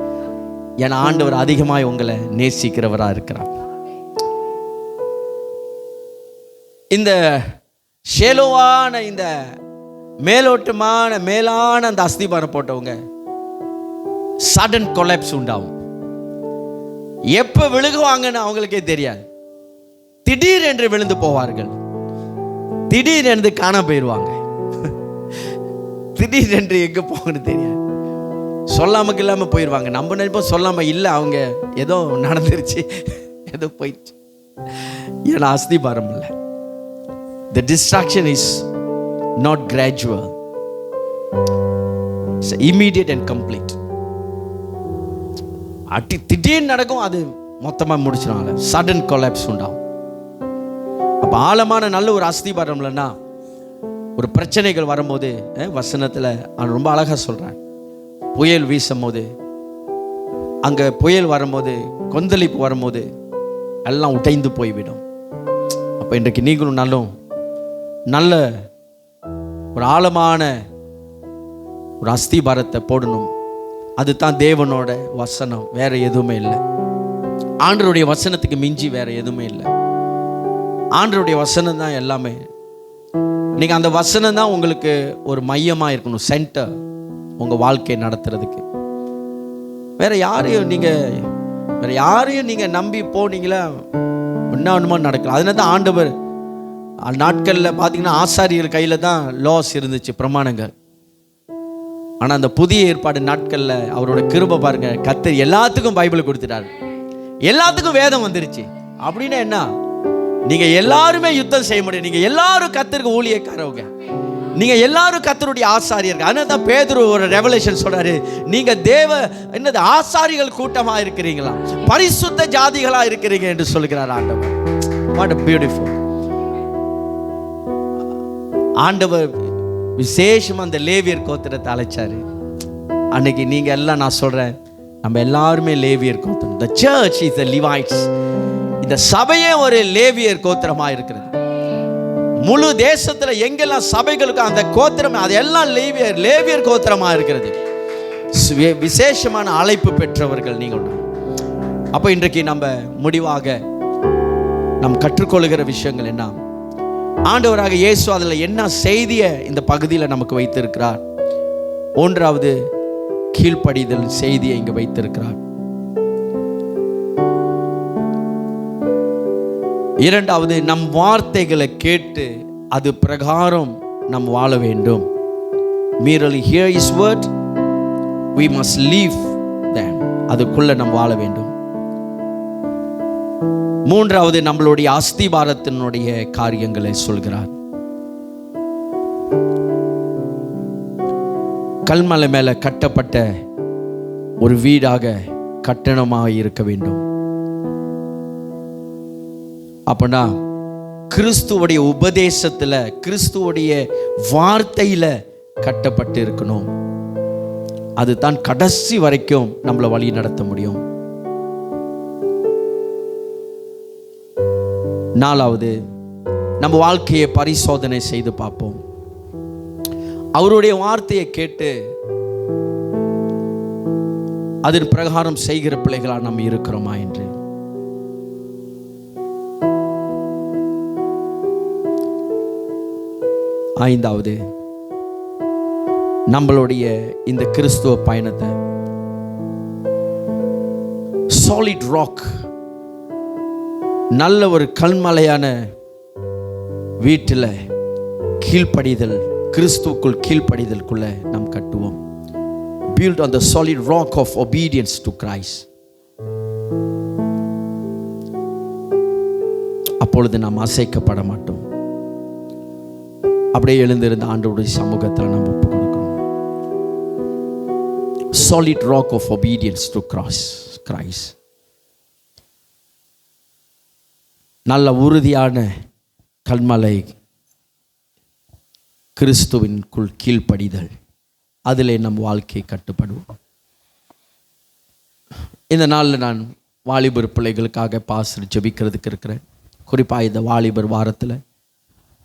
ஏன்னா ஆண்டவர் அதிகமாய் உங்களை நேசிக்கிறவரா இருக்கிறார். இந்த ஷேலோவான இந்த மேலோட்டமான மேலான அந்த அஸ்திபாரம் போட்டவங்க சடன் கொலாப்ஸ் உண்டாகும். எப்ப விழுகுவாங்கன்னு அவங்களுக்கே தெரியாது. திடீரென்று விழுந்து போவார்கள், திடீரென்று காண போயிடுவாங்க, திடீரென்று எங்க போகணும்னு தெரியாது, சொல்லாமக்கு இல்லாம போயிடுவாங்க. நம்ம நினைப்போம் சொல்லாம இல்லை, அவங்க ஏதோ நடந்துருச்சு, ஏதோ போயிடுச்சு. ஏன்னா அஸ்திபாரம் இல்லை. The distraction is not gradual, it's immediate and complete. திடீர்னு நடக்கும், அது மொத்தமாக முடிச்சிடும். சடன் கொலாப்ஸ் உண்டாகும். அப்போ ஆழமான நல்ல ஒரு அஸ்திபாரம் இல்லைன்னா ஒரு பிரச்சனைகள் வரும்போது வசனத்தில் அவன் ரொம்ப அழகாக சொல்கிறான், புயல் வீசும் போது, அங்கே புயல் வரும்போது, கொந்தளிப்பு வரும்போது எல்லாம் உடைந்து போய்விடும். அப்போ இன்றைக்கு நீங்களும் நல்ல ஒரு ஆழமான ஒரு அஸ்திபாரத்தை போடணும். அதுதான் தேவனோட வசனம், வேற எதுவுமே இல்லை. ஆண்டவருடைய வசனத்துக்கு மிஞ்சி வேற எதுவுமே இல்லை. ஆண்டவருடைய வசனம் தான் எல்லாமே. நீங்கள் அந்த வசனம் தான் உங்களுக்கு ஒரு மையமாக இருக்கணும், சென்டர் உங்கள் வாழ்க்கையை நடத்துறதுக்கு. வேற யாரையும் நீங்கள் நம்பி போனீங்களா ஒன்றுமா நடக்கலாம். அதனால தான் ஆண்டவர் நாட்களில் பார்த்தீங்கன்னா ஆசாரியர் கையில் தான் லாஸ் இருந்துச்சு, பிரமாணங்கள். ஆனால் அந்த புதிய ஏற்பாடு நாட்களில் அவரோட கிருபை பாருங்க, கர்த்தர் எல்லாத்துக்கும் பைபிள் கொடுத்துட்டாரு, எல்லாத்துக்கும் வேதம் வந்துருச்சு. அப்படின்னா என்ன, நீங்க எல்லாருமே யுத்தம் செய்ய முடியும். நீங்க எல்லாரும் கர்த்தருக்கு ஊழியக்காரவங்க, நீங்க எல்லாரும் கர்த்தருடைய ஆசாரியர்கள். அதனால தான் பேதுரு ஒரு ரெவலேஷன் சொல்றாரு, நீங்க என்னது ஆசாரிகள் கூட்டமா இருக்கிறீங்களா, பரிசுத்த ஜாதிகளா இருக்கிறீங்க என்று சொல்கிறார் ஆண்டவர். What a beautiful. ஆண்டவர் விசேஷமா அந்த லேவியர் கோத்திரத்தை அழைச்சாரு. அன்னைக்கு நீங்க எல்லாம், நான் சொல்றேன், நம்ம எல்லாருமே லேவியர் கோத்திரம். The church is the Levites. இந்த சபையே ஒரு லேவியர் கோத்திரமா இருக்கிறது. முழு தேசத்துல எங்கெல்லாம் சபைகளுக்கு அந்த கோத்திரம், அதெல்லாம் லேவியர் கோத்திரமா இருக்கிறது. விசேஷமான அழைப்பு பெற்றவர்கள் நீங்கள். அப்போ இன்றைக்கு நம்ம முடிவாக நாம் கற்றுக்கொள்கிற விஷயங்கள் என்ன? ஆண்டவராக இயேசு அதில் என்ன செய்தியை இந்த பகுதியில் நமக்கு வைத்திருக்கிறார்? ஒன்றாவது, கீழ்ப்படிதல் செய்தியை இங்கு வைத்திருக்கிறார். இரண்டாவது, நம் வார்த்தைகளை கேட்டு அது பிரகாரம் நாம் வாழ வேண்டும். merely hear his word, we must live them. அதுக்குள்ள நாம் வாழ வேண்டும். மூன்றாவது, நம்மளுடைய அஸ்திபாரத்தினுடைய காரியங்களை சொல்கிறார். கல்மலை மேல கட்டப்பட்ட ஒரு வீடாக கட்டணமாக இருக்க வேண்டும். அப்பனா கிறிஸ்துவோடைய உபதேசத்துல, கிறிஸ்துவோடைய வார்த்தையில கட்டப்பட்டு இருக்கணும். அதுதான் கடைசி வரைக்கும் நம்மளை வழி நடத்த முடியும். நாலாவது, நம்ம வாழ்க்கையை பரிசோதனை செய்து பார்ப்போம். அவருடைய வார்த்தையை கேட்டு அதன் பிரகாரம் செய்கிற பிள்ளைகளா நம்ம இருக்கிறோமா என்று. ஐந்தாவது, நம்மளுடைய இந்த கிறிஸ்துவ பயணத்தை சாலிட் ராக், நல்ல ஒரு கல்மலையான வீட்டில் கீழ்ப்படிதல், கிறிஸ்துவுக்குள் கீழ்ப்படிதலுக்குள்ள நாம் கட்டுவோம். built on the solid rock of obedience to Christ. அப்பொழுது நாம் அசைக்கப்பட மாட்டோம். அப்படியே எழுந்திருந்த ஆண்டவருடைய சமூகத்தில் நாம் ஒப்பு கொடுக்கிறோம். solid rock of obedience to Christ. நல்ல உறுதியான கல்மலை, கிறிஸ்துவின்குள் கீழ்ப்படிதல், அதிலே நம் வாழ்க்கையை கட்டுப்படுவோம். இந்த நாளில் நான் வாலிபர் பிள்ளைகளுக்காக பாஸ்டர் ஜெபிக்கிறதுக்கு இருக்கிறேன். குறிப்பாக இந்த வாலிபர் வாரத்தில்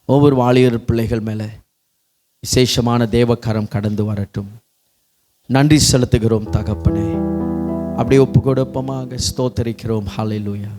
ஒவ்வொரு வாலிபர் பிள்ளைகள் மேலே விசேஷமான தேவக்கரம் கடந்து வரட்டும். நன்றி செலுத்துகிறோம் தகப்பனே. அப்படியே ஒப்பு கொடுப்போமாக ஸ்தோத்தரிக்கிறோம். ஹல்லேலூயா.